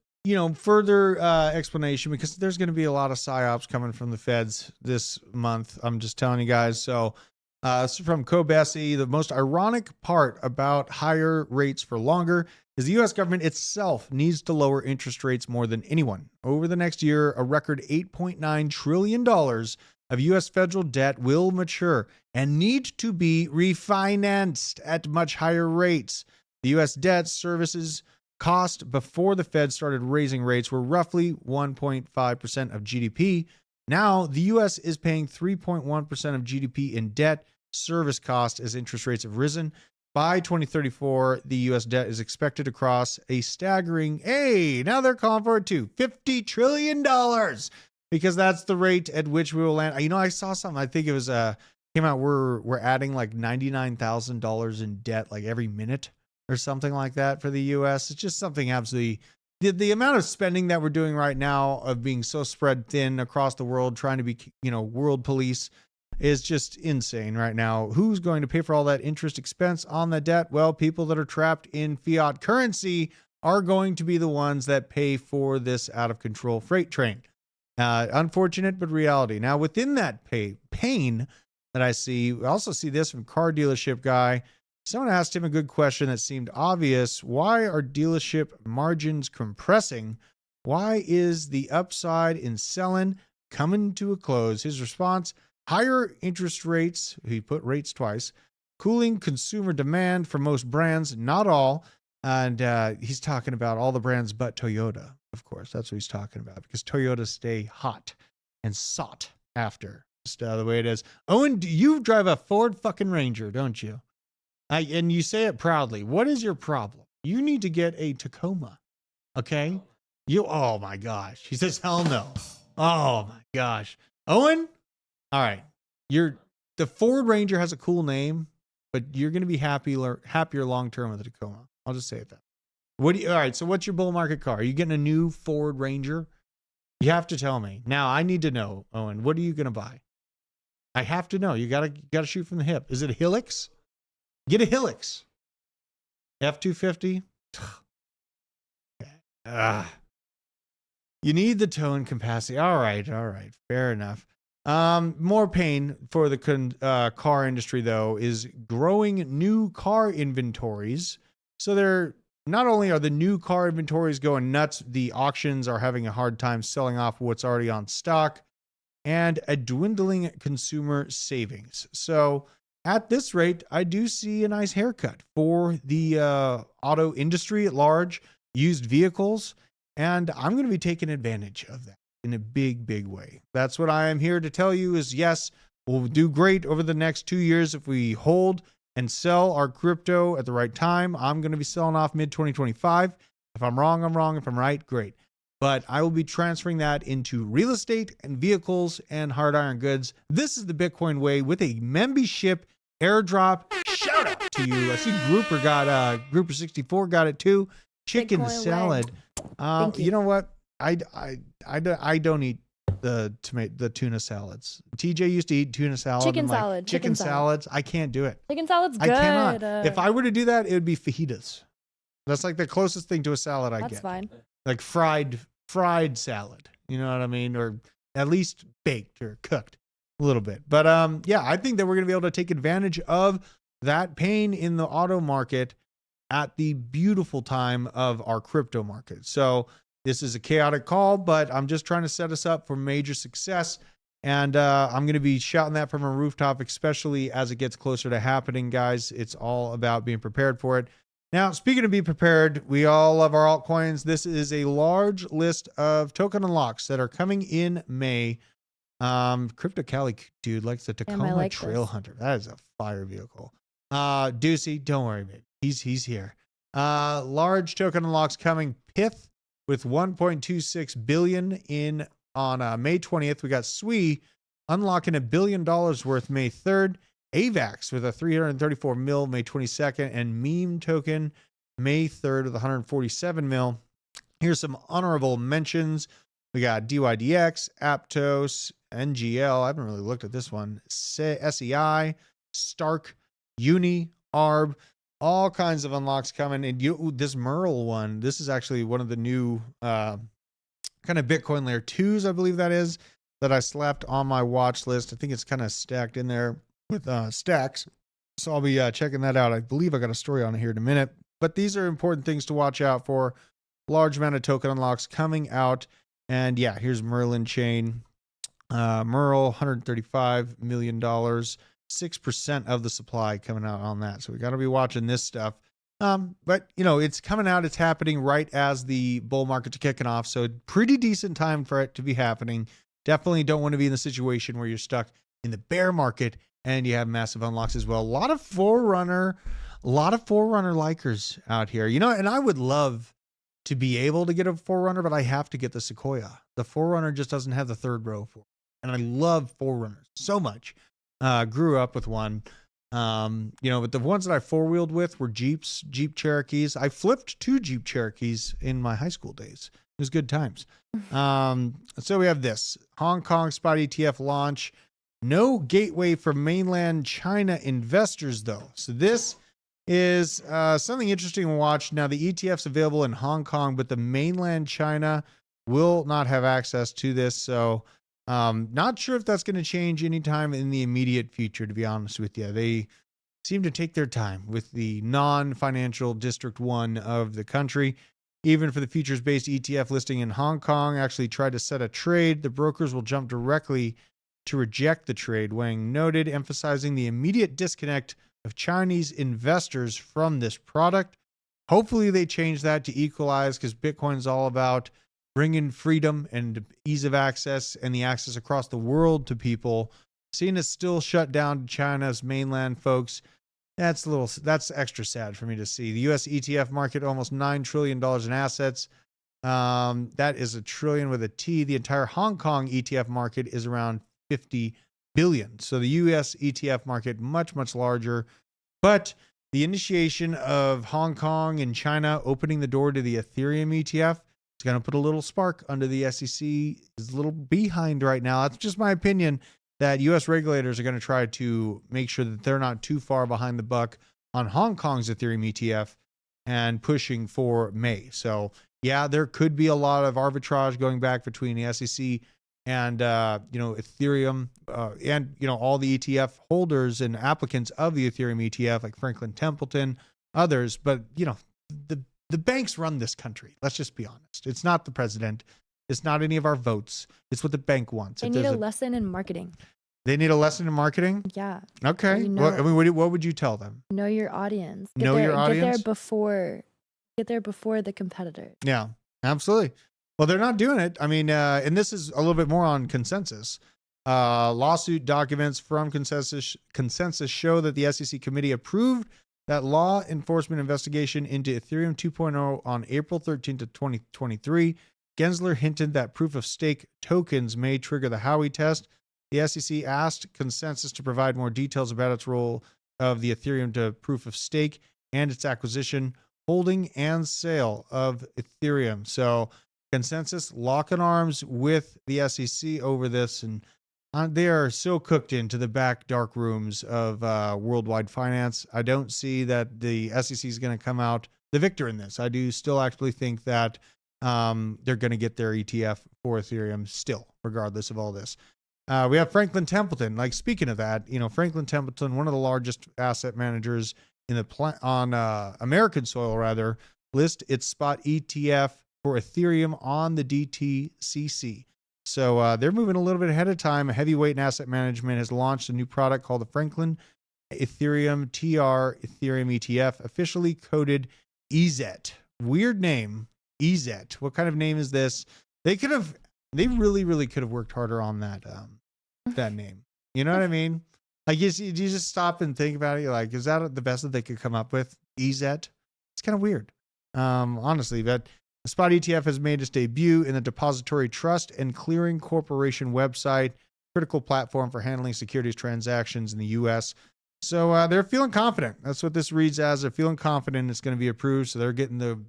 [SPEAKER 1] further explanation, because there's going to be a lot of psyops coming from the feds this month. I'm just telling you guys. So So from Kobesi, the most ironic part about higher rates for longer is the U.S. government itself needs to lower interest rates more than anyone. Over the next year, a record $8.9 trillion of U.S. federal debt will mature and need to be refinanced at much higher rates. The U.S. debt services cost before the Fed started raising rates were roughly 1.5% of GDP. Now, the U.S. is paying 3.1% of GDP in debt service cost as interest rates have risen. By 2034, the U.S. debt is expected to cross a staggering, now they're calling for it too, $50 trillion, because that's the rate at which we will land. You know, I saw something, I think it was, came out, we're adding like $99,000 in debt like every minute or something like that for the U.S. It's just something absolutely, the amount of spending that we're doing right now of being so spread thin across the world, trying to be, world police, is just insane right now. Who's going to pay for all that interest expense on the debt? Well, people that are trapped in fiat currency are going to be the ones that pay for this out of control freight train. Unfortunate, but reality. Now, within that pain that I see, we also see this from car dealership guy. Someone asked him a good question that seemed obvious. Why are dealership margins compressing? Why is the upside in selling coming to a close? His response: higher interest rates, he put rates twice, cooling consumer demand for most brands, not all. And he's talking about all the brands but Toyota, of course. That's what he's talking about, because Toyota stay hot and sought after. Just the way it is. Owen, you drive a Ford fucking Ranger, don't you? And you say it proudly. What is your problem? You need to get a Tacoma, okay? Oh my gosh. He says, hell no. Oh my gosh. Owen? All right, the Ford Ranger has a cool name, but you're going to be happier long term with the Tacoma. I'll just say it that. All right, so what's your bull market car? Are you getting a new Ford Ranger? You have to tell me now. I need to know, Owen. What are you going to buy? I have to know. You gotta shoot from the hip. Is it a Hilux? Get a Hilux. F-250. You need the towing capacity. All right, fair enough. More pain for the car industry, though, is growing new car inventories. So they're not only are the new car inventories going nuts, the auctions are having a hard time selling off what's already on stock, and a dwindling consumer savings. So at this rate, I do see a nice haircut for the auto industry at large, used vehicles, and I'm going to be taking advantage of that in a big, big way. That's what I am here to tell you is, yes, we'll do great over the next 2 years if we hold and sell our crypto at the right time. I'm going to be selling off mid-2025. If I'm wrong, I'm wrong. If I'm right, great. But I will be transferring that into real estate and vehicles and hard iron goods. This is the Bitcoin way with a membership airdrop. Shout out to you. I see Grouper 64 got it too. Chicken
[SPEAKER 4] Bitcoin
[SPEAKER 1] salad. You know what? I don't eat the tuna salads. TJ used to eat tuna salad.
[SPEAKER 4] Chicken
[SPEAKER 1] and
[SPEAKER 4] salad.
[SPEAKER 1] Chicken salads. I can't do it.
[SPEAKER 4] Chicken salad's good.
[SPEAKER 1] I cannot. If I were to do that, it would be fajitas. That's like the closest thing to a salad I get.
[SPEAKER 4] That's fine.
[SPEAKER 1] Like fried salad. You know what I mean? Or at least baked or cooked a little bit. But yeah, I think that we're going to be able to take advantage of that pain in the auto market at the beautiful time of our crypto market. So this is a chaotic call, but I'm just trying to set us up for major success. And I'm going to be shouting that from a rooftop, especially as it gets closer to happening, guys. It's all about being prepared for it. Now, speaking of be prepared, we all love our altcoins. This is a large list of token unlocks that are coming in May. Crypto Cali dude likes the Tacoma Trail Hunter. That is a fire vehicle. Deucey, don't worry, mate. He's here. Large token unlocks coming. Pith with 1.26 billion on May 20th. We got Sui unlocking $1 billion worth May 3rd. AVAX with a 334 mil May 22nd, and Meme token May 3rd with 147 mil. Here's some honorable mentions. We got DYDX, Aptos, NGL. I haven't really looked at this one. SEI, Stark, Uni, ARB, all kinds of unlocks coming. And this Merle one, this is actually one of the new kind of Bitcoin layer 2s, I believe that is, that I slapped on my watch list. I think it's kind of stacked in there.
[SPEAKER 2] with stacks. So I'll be checking that out. I believe I got a story on it here in a minute. But these are important things to watch out for. Large amount of token unlocks coming out. And yeah, here's Merlin chain. Merle, $135 million, 6% of the supply coming out on that. So we got to be watching this stuff. But you know, it's coming out, it's happening right as the bull market's kicking off. So pretty decent time for it to be happening. Definitely don't want to be in the situation where you're stuck in the bear market and you have massive unlocks as well. A lot of Forerunner likers out here, you know, and I would love to be able to get a Forerunner, but I have to get the Sequoia. The Forerunner just doesn't have the third row for it. And I love Forerunners so much. Grew up with one. You know, but the ones that I four-wheeled with were Jeep Cherokees. I flipped 2 Jeep Cherokees in my high school days. It was good times. So we have this Hong Kong spot ETF launch. No gateway for mainland China investors, though. So this is something interesting to watch. Now, the ETF's available in Hong Kong, but the mainland China will not have access to this. So not sure if that's going to change anytime in the immediate future, to be honest with you. They seem to take their time with the non-financial District 1 of the country. Even for the futures-based ETF listing in Hong Kong, actually tried to set a trade. The brokers will jump directly to reject the trade, Wang noted, emphasizing the immediate disconnect of Chinese investors from this product. Hopefully they change that to equalize, because Bitcoin is all about bringing freedom and ease of access and the access across the world to people. Seeing it still shut down to China's mainland folks, that's extra sad for me to see. The US ETF market, almost $9 trillion in assets. That is a trillion with a T. The entire Hong Kong ETF market is around 50 billion. So the US ETF market, much, much larger. But the initiation of Hong Kong and China opening the door to the Ethereum ETF is going to put a little spark under the SEC. Is a little behind right now. That's just my opinion, that US regulators are going to try to make sure that they're not too far behind the buck on Hong Kong's Ethereum ETF and pushing for May. So yeah, there could be a lot of arbitrage going back between the SEC and Ethereum and all the ETF holders and applicants of the Ethereum ETF, like Franklin Templeton, others. But the banks run this country. Let's just be honest. It's not the president. It's not any of our votes. It's what the bank wants.
[SPEAKER 4] They need a lesson in marketing.
[SPEAKER 2] They need a lesson in marketing?
[SPEAKER 4] Yeah.
[SPEAKER 2] Okay. What would you tell them?
[SPEAKER 4] Know your audience.
[SPEAKER 2] Your audience?
[SPEAKER 4] Get there before the competitor.
[SPEAKER 2] Yeah, absolutely. Well, they're not doing it. I mean, and this is a little bit more on consensus. Lawsuit documents from consensus show that the SEC committee approved that law enforcement investigation into Ethereum 2.0 on April 13th of 2023. Gensler hinted that proof of stake tokens may trigger the Howey test. The SEC asked Consensus to provide more details about its role of the Ethereum to proof of stake and its acquisition, holding, and sale of Ethereum. So Consensus locking arms with the SEC over this, and they are so cooked into the back dark rooms of worldwide finance. I don't see that the SEC is going to come out the victor in this. I do still actually think that they're going to get their ETF for Ethereum still, regardless of all this. We have Franklin Templeton. Like, speaking of that, Franklin Templeton, one of the largest asset managers in on American soil, rather, list its spot ETF for Ethereum on the DTCC. So they're moving a little bit ahead of time. A heavyweight in asset management has launched a new product called the Franklin Ethereum TR Ethereum ETF, officially coded EZET. Weird name, EZET. What kind of name is this? They really, really could have worked harder on that that name. You know what I mean? Like, you just stop and think about it. You're like, is that the best that they could come up with? EZET? It's kind of weird, honestly. But the Spot ETF has made its debut in the Depository Trust and Clearing Corporation website, critical platform for handling securities transactions in the U.S. So they're feeling confident. That's what this reads as. They're feeling confident it's going to be approved. So they're getting the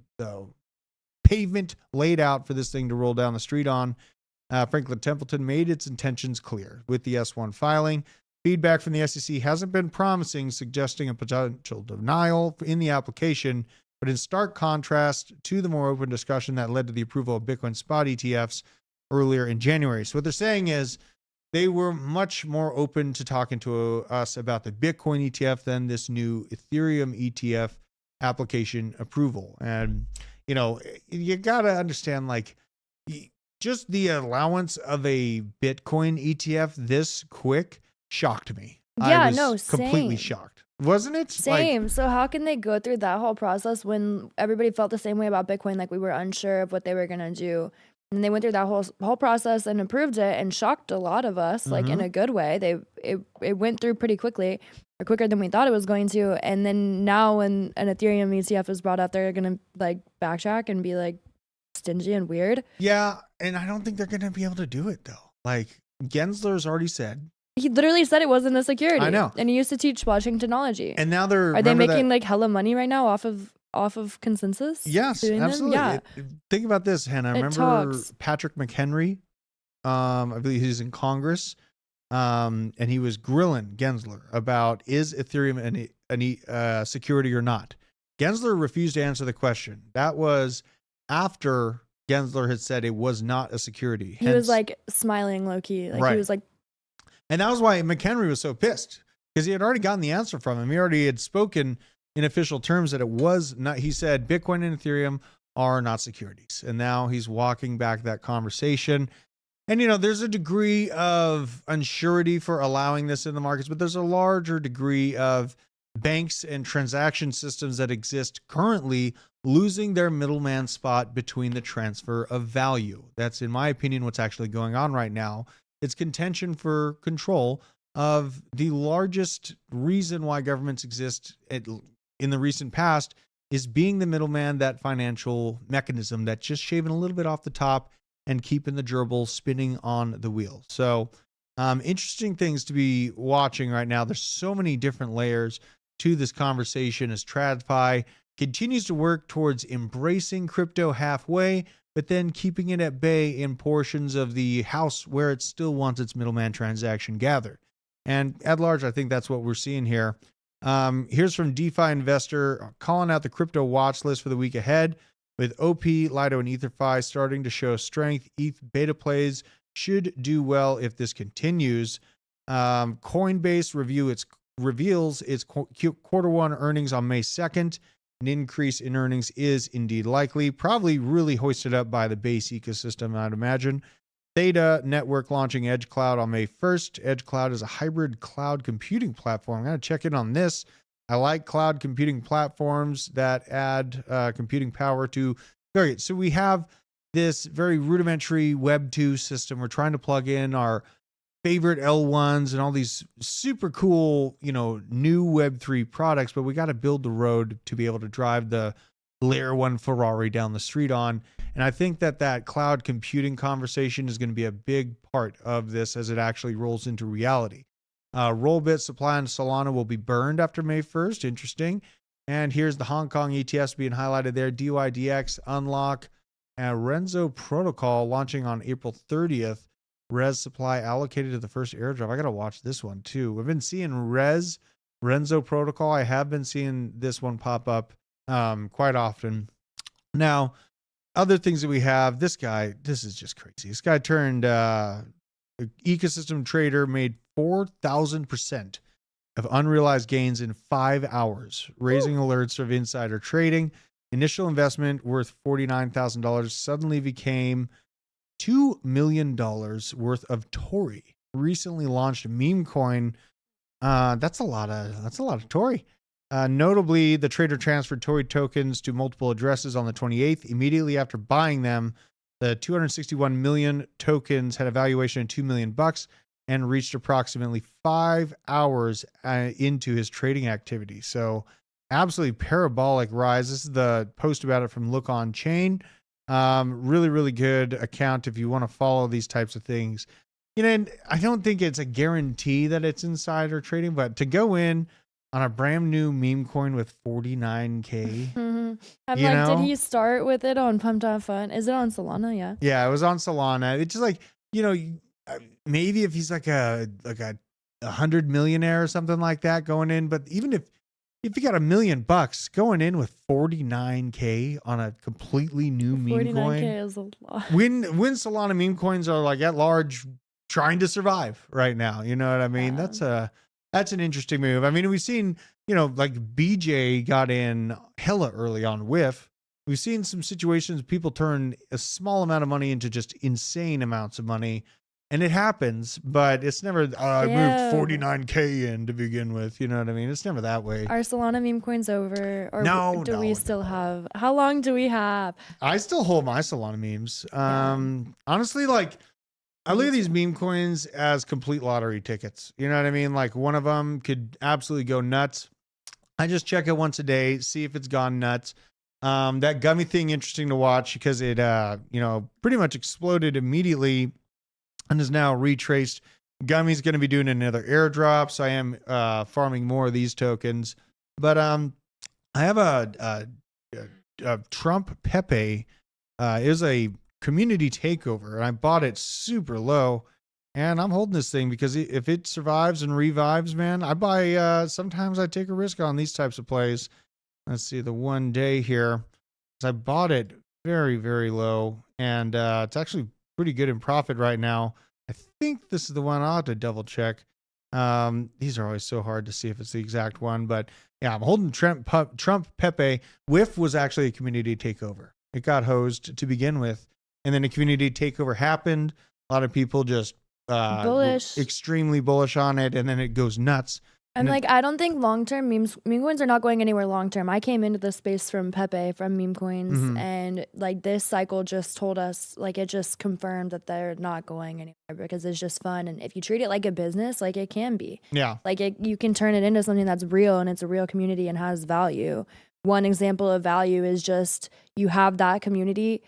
[SPEAKER 2] pavement laid out for this thing to roll down the street on. Franklin Templeton made its intentions clear with the S1 filing. Feedback from the SEC hasn't been promising, suggesting a potential denial in the application, but in stark contrast to the more open discussion that led to the approval of Bitcoin spot ETFs earlier in January. So what they're saying is they were much more open to talking to us about the Bitcoin ETF than this new Ethereum ETF application approval. And, you know, you got to understand, like, just the allowance of a Bitcoin ETF this quick shocked me.
[SPEAKER 4] Yeah,
[SPEAKER 2] I was
[SPEAKER 4] no,
[SPEAKER 2] completely
[SPEAKER 4] same.
[SPEAKER 2] shocked. Wasn't it?
[SPEAKER 4] Same. So how can they go through that whole process when everybody felt the same way about Bitcoin? Like we were unsure of what they were going to do. And they went through that whole process and approved it and shocked a lot of us, like in a good way. It went through pretty quickly, or quicker than we thought it was going to. And then now when an Ethereum ETF is brought out, they're going to like backtrack and be like stingy and weird.
[SPEAKER 2] Yeah, and I don't think they're going to be able to do it though. Like Gensler's already said.
[SPEAKER 4] He literally said it wasn't a security.
[SPEAKER 2] I know.
[SPEAKER 4] And he used to teach blockchain technology.
[SPEAKER 2] And now
[SPEAKER 4] are they making like hella money right now off of consensus?
[SPEAKER 2] Yes, absolutely.
[SPEAKER 4] Yeah.
[SPEAKER 2] Think about this, Hannah. I remember Patrick McHenry. I believe he's in Congress. And he was grilling Gensler about, is Ethereum an security or not? Gensler refused to answer the question. That was after Gensler had said it was not a security.
[SPEAKER 4] He was like smiling low key. Like
[SPEAKER 2] right.
[SPEAKER 4] He was like,
[SPEAKER 2] and that was why McHenry was so pissed, because he had already gotten the answer from him. He already had spoken in official terms that it was not. He said Bitcoin and Ethereum are not securities. And now he's walking back that conversation. And, you know, there's a degree of unsurety for allowing this in the markets, but there's a larger degree of banks and transaction systems that exist currently losing their middleman spot between the transfer of value. That's, in my opinion, what's actually going on right now. It's contention for control of the largest reason why governments exist in the recent past is being the middleman, that financial mechanism that's just shaving a little bit off the top and keeping the gerbil spinning on the wheel. So interesting things to be watching right now. There's so many different layers to this conversation as TradFi continues to work towards embracing crypto halfway, but then keeping it at bay in portions of the house where it still wants its middleman transaction gathered. And at large, I think that's what we're seeing here. Here's from DeFi Investor calling out the crypto watch list for the week ahead, with OP, Lido, and EtherFi starting to show strength. ETH beta plays should do well if this continues. Coinbase reveals its quarter one earnings on May 2nd. An increase in earnings is indeed likely, probably really hoisted up by the base ecosystem, I'd imagine. Theta Network launching Edge Cloud on May 1st. Edge Cloud is a hybrid cloud computing platform. I'm going to check in on this. I like cloud computing platforms that add computing power to targets. So we have this very rudimentary Web 2 system. We're trying to plug in our favorite L1s and all these super cool, you know, new Web3 products, but we got to build the road to be able to drive the Layer 1 Ferrari down the street on. And I think that cloud computing conversation is going to be a big part of this as it actually rolls into reality. Rollbit supply on Solana will be burned after May 1st. Interesting. And here's the Hong Kong ETFs being highlighted there. DYDX, Unlock, and Renzo Protocol launching on April 30th. Res supply allocated to the first airdrop. I got to watch this one too. We've been seeing Renzo Protocol. I have been seeing this one pop up quite often. Now, other things that we have, this is just crazy. This guy turned ecosystem trader, made 4,000% of unrealized gains in 5 hours, raising alerts of insider trading. Initial investment worth $49,000 suddenly became $2 million worth of Tori. Recently launched meme coin. That's a lot of Tori. Notably, the trader transferred Tori tokens to multiple addresses on the 28th. Immediately after buying them, the 261 million tokens had a valuation of $2 million and reached approximately 5 hours into his trading activity. So absolutely parabolic rise. This is the post about it from Look On Chain. Really, really good account if you want to follow these types of things. You know, and I don't think it's a guarantee that it's insider trading, but to go in on a brand new meme coin with 49K.
[SPEAKER 4] I'm like, did he start with it on Pump.Fun? Is it on Solana? Yeah.
[SPEAKER 2] Yeah, it was on Solana. It's just like, you know, maybe if he's like a 100 millionaire or something like that going in, but even if you got $1 million going in with 49K on a completely new meme coin.
[SPEAKER 4] 49K is a lot.
[SPEAKER 2] When Solana meme coins are like at large trying to survive right now. You know what I mean? That's an interesting move. I mean, we've seen, like BJ got in hella early on whiff. We've seen some situations people turn a small amount of money into just insane amounts of money. And it happens, but it's never, I moved 49K in to begin with. You know what I mean? It's never that way.
[SPEAKER 4] Are Solana meme coins over? Or
[SPEAKER 2] No,
[SPEAKER 4] do we still have? How long do we have?
[SPEAKER 2] I still hold my Solana memes. Honestly, like, I look at these meme coins as complete lottery tickets. You know what I mean? Like, one of them could absolutely go nuts. I just check it once a day, see if it's gone nuts. That gummy thing, interesting to watch because it, pretty much exploded immediately and is now retraced. Gummy's going to be doing another airdrop, so I am farming more of these tokens. But I have a Trump Pepe. It was a community takeover, and I bought it super low. And I'm holding this thing because if it survives and revives, man, I buy. Sometimes I take a risk on these types of plays. Let's see the 1 day here. I bought it very, very low, and it's actually pretty good in profit right now. I think this is the one. I'll have to double check. These are always so hard to see if it's the exact one, but yeah, I'm holding Trump Pepe. Whiff was actually a community takeover. It got hosed to begin with, and then a community takeover happened. A lot of people just
[SPEAKER 4] bullish,
[SPEAKER 2] extremely bullish on it, and then it goes nuts.
[SPEAKER 4] And like, I don't think long-term meme coins are not going anywhere long-term. I came into the space from Pepe, from meme coins, and like this cycle just told us, like it just confirmed that they're not going anywhere because it's just fun. And if you treat it like a business, like it can be.
[SPEAKER 2] Yeah.
[SPEAKER 4] Like you can turn it into something that's real and it's a real community and has value. One example of value is just you have that community.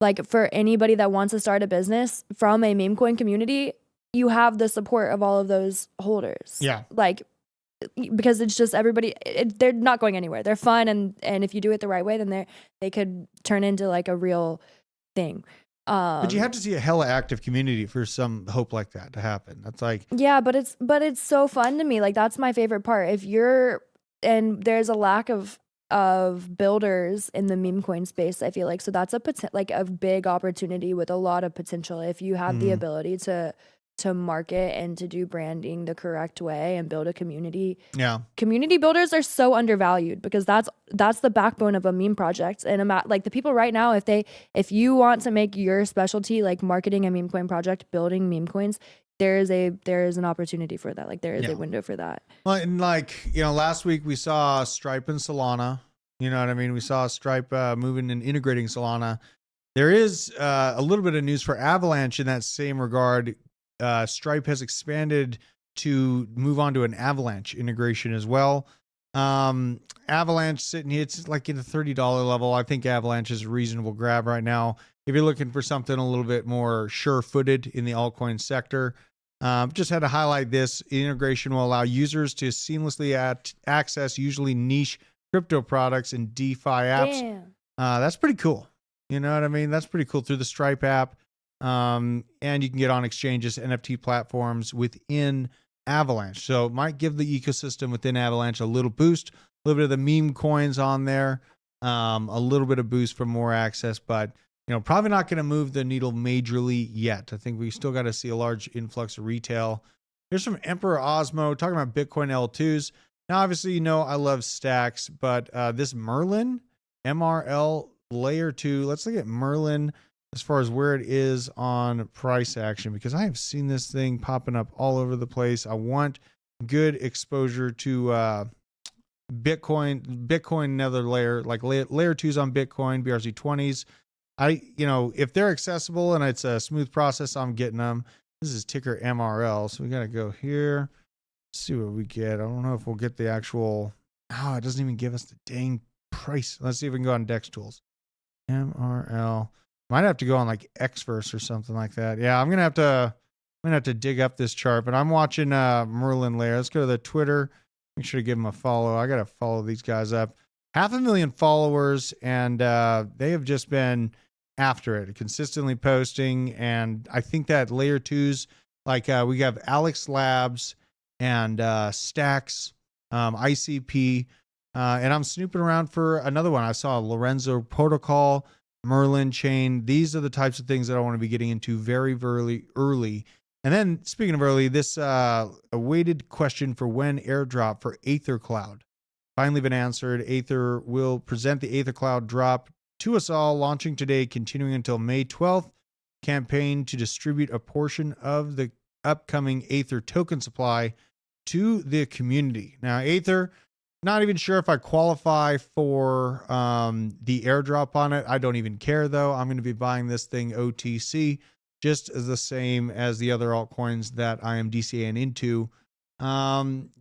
[SPEAKER 4] Like for anybody that wants to start a business from a meme coin community, you have the support of all of those holders.
[SPEAKER 2] Yeah.
[SPEAKER 4] Like, because it's just everybody, they're not going anywhere. They're fun, and if you do it the right way, then they could turn into like a real thing.
[SPEAKER 2] But you have to see a hella active community for some hope like that to happen. That's like,
[SPEAKER 4] yeah, but it's so fun to me. Like that's my favorite part. And there's a lack of builders in the meme coin space, I feel like. So that's a big opportunity with a lot of potential if you have the ability to market and to do branding the correct way and build a community.
[SPEAKER 2] Yeah.
[SPEAKER 4] Community builders are so undervalued because that's the backbone of a meme project. And like the people right now, if you want to make your specialty like marketing a meme coin project, building meme coins, there is an opportunity for that. Like there is a window for that.
[SPEAKER 2] Well, and like, last week we saw Stripe and Solana. You know what I mean? We saw Stripe moving and integrating Solana. There is a little bit of news for Avalanche in that same regard. Stripe has expanded to move on to an Avalanche integration as well. Avalanche sitting here, it's like in the $30 level. I think Avalanche is a reasonable grab right now. If you're looking for something a little bit more sure-footed in the altcoin sector, just had to highlight this. Integration will allow users to seamlessly access usually niche crypto products and DeFi apps.
[SPEAKER 4] Damn.
[SPEAKER 2] That's pretty cool. You know what I mean? That's pretty cool through the Stripe app. And you can get on exchanges, NFT platforms within Avalanche. So it might give the ecosystem within Avalanche a little boost, a little bit of the meme coins on there, a little bit of boost for more access, but probably not going to move the needle majorly yet. I think we still got to see a large influx of retail. Here's from Emperor Osmo talking about Bitcoin L2s. Now, obviously, I love stacks, but this Merlin, MRL layer 2, let's look at Merlin as far as where it is on price action, because I have seen this thing popping up all over the place. I want good exposure to Bitcoin, another layer, like layer 2s on Bitcoin, BRC20s. If they're accessible and it's a smooth process, I'm getting them. This is ticker MRL. So we got to go here, see what we get. I don't know if we'll get the actual, it doesn't even give us the dang price. Let's see if we can go on Dex Tools. MRL. Might have to go on like Xverse or something like that. Yeah, I'm gonna have to dig up this chart, but I'm watching Merlin layer. Let's go to the Twitter. Make sure to give them a follow. I gotta follow these guys up. 500,000 followers, and they have just been after it, consistently posting. And I think that layer 2s, like we have Alex Labs and Stacks, ICP, and I'm snooping around for another one. I saw Lorenzo Protocol, Merlin chain. These are the types of things that I want to be getting into very, very early And then speaking of early, this awaited question for when airdrop for Aether Cloud finally been answered. Aether will present the Aether Cloud drop to us all, launching today, continuing until May 12th. Campaign to distribute a portion of the upcoming Aether token supply to the community. Now, Aether, not even sure if I qualify for the airdrop on it. I don't even care, though. I'm going to be buying this thing OTC, just as the same as the other altcoins that I am DCAing into.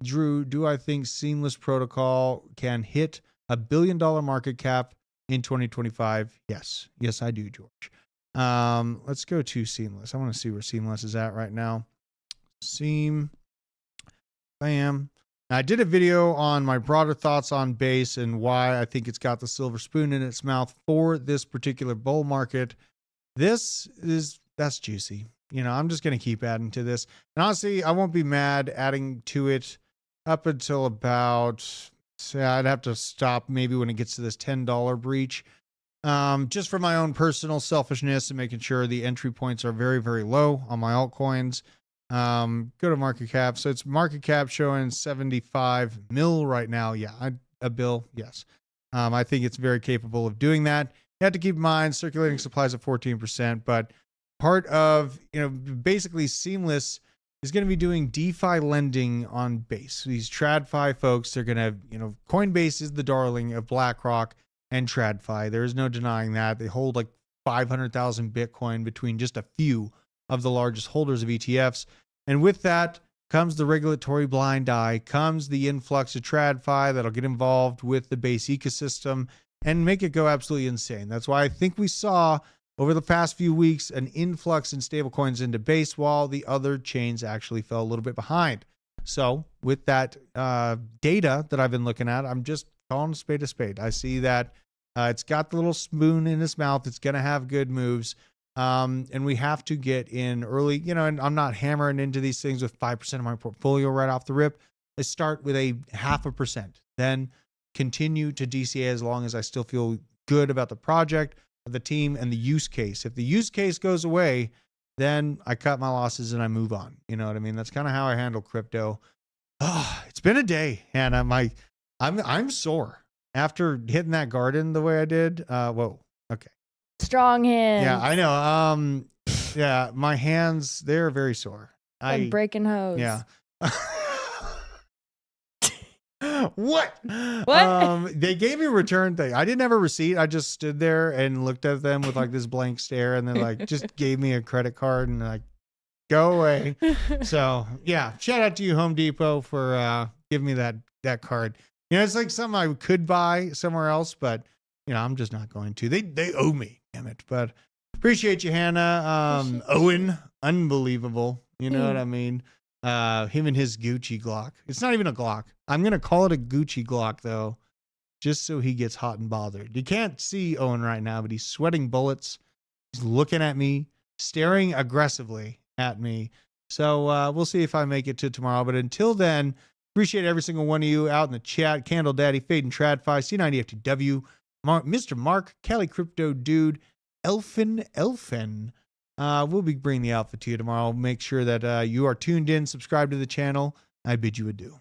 [SPEAKER 2] Drew, do I think Seamless Protocol can hit $1 billion market cap in 2025? Yes. Yes, I do, George. Let's go to Seamless. I want to see where Seamless is at right now. Bam. I did a video on my broader thoughts on base and why I think it's got the silver spoon in its mouth for this particular bull market. That's juicy. You know, I'm just going to keep adding to this. And honestly, I won't be mad adding to it up until about, I'd have to stop maybe when it gets to this $10 breach. Just for my own personal selfishness and making sure the entry points are very, very low on my altcoins. Go to market cap. So it's market cap showing 75 mil right now. Yeah, a bill. Yes. I think it's very capable of doing that. You have to keep in mind circulating supplies of 14%, but part of, basically Seamless is going to be doing DeFi lending on base. These TradFi folks, they're going to, Coinbase is the darling of BlackRock and TradFi. There is no denying that. They hold like 500,000 Bitcoin between just a few of the largest holders of ETFs. And with that comes the regulatory blind eye, comes the influx of TradFi that'll get involved with the base ecosystem and make it go absolutely insane. That's why I think we saw over the past few weeks an influx in stablecoins into base while the other chains actually fell a little bit behind. So with that data that I've been looking at, I'm just calling a spade a spade. I see that it's got the little spoon in its mouth. It's going to have good moves. And we have to get in early, and I'm not hammering into these things with 5% of my portfolio right off the rip. I start with a 0.5%, then continue to DCA as long as I still feel good about the project, the team, and the use case. If the use case goes away, then I cut my losses and I move on. You know what I mean? That's kind of how I handle crypto. It's been a day, and I'm sore after hitting that garden the way I did. Whoa. Okay.
[SPEAKER 4] Strong hands.
[SPEAKER 2] Yeah, I know. Yeah, my hands, they're very sore.
[SPEAKER 4] And breaking hose.
[SPEAKER 2] Yeah. What? They gave me a return thing. I didn't have a receipt. I just stood there and looked at them with like this blank stare, and then just gave me a credit card and go away. So yeah, shout out to you, Home Depot, for giving me that card. It's like something I could buy somewhere else, but I'm just not going to. They owe me, damn it. But appreciate you, Hannah. Owen, unbelievable. You know what I mean? Him and his Gucci Glock. It's not even a Glock. I'm going to call it a Gucci Glock, though, just so he gets hot and bothered. You can't see Owen right now, but he's sweating bullets. He's looking at me, staring aggressively at me. So we'll see if I make it to tomorrow. But until then, appreciate every single one of you out in the chat. Candle Daddy, Fade and TradFi, C90FTW, Mr. Mark, Cali Crypto Dude, Elfin. We'll be bringing the alpha to you tomorrow. Make sure that you are tuned in, subscribe to the channel. I bid you adieu.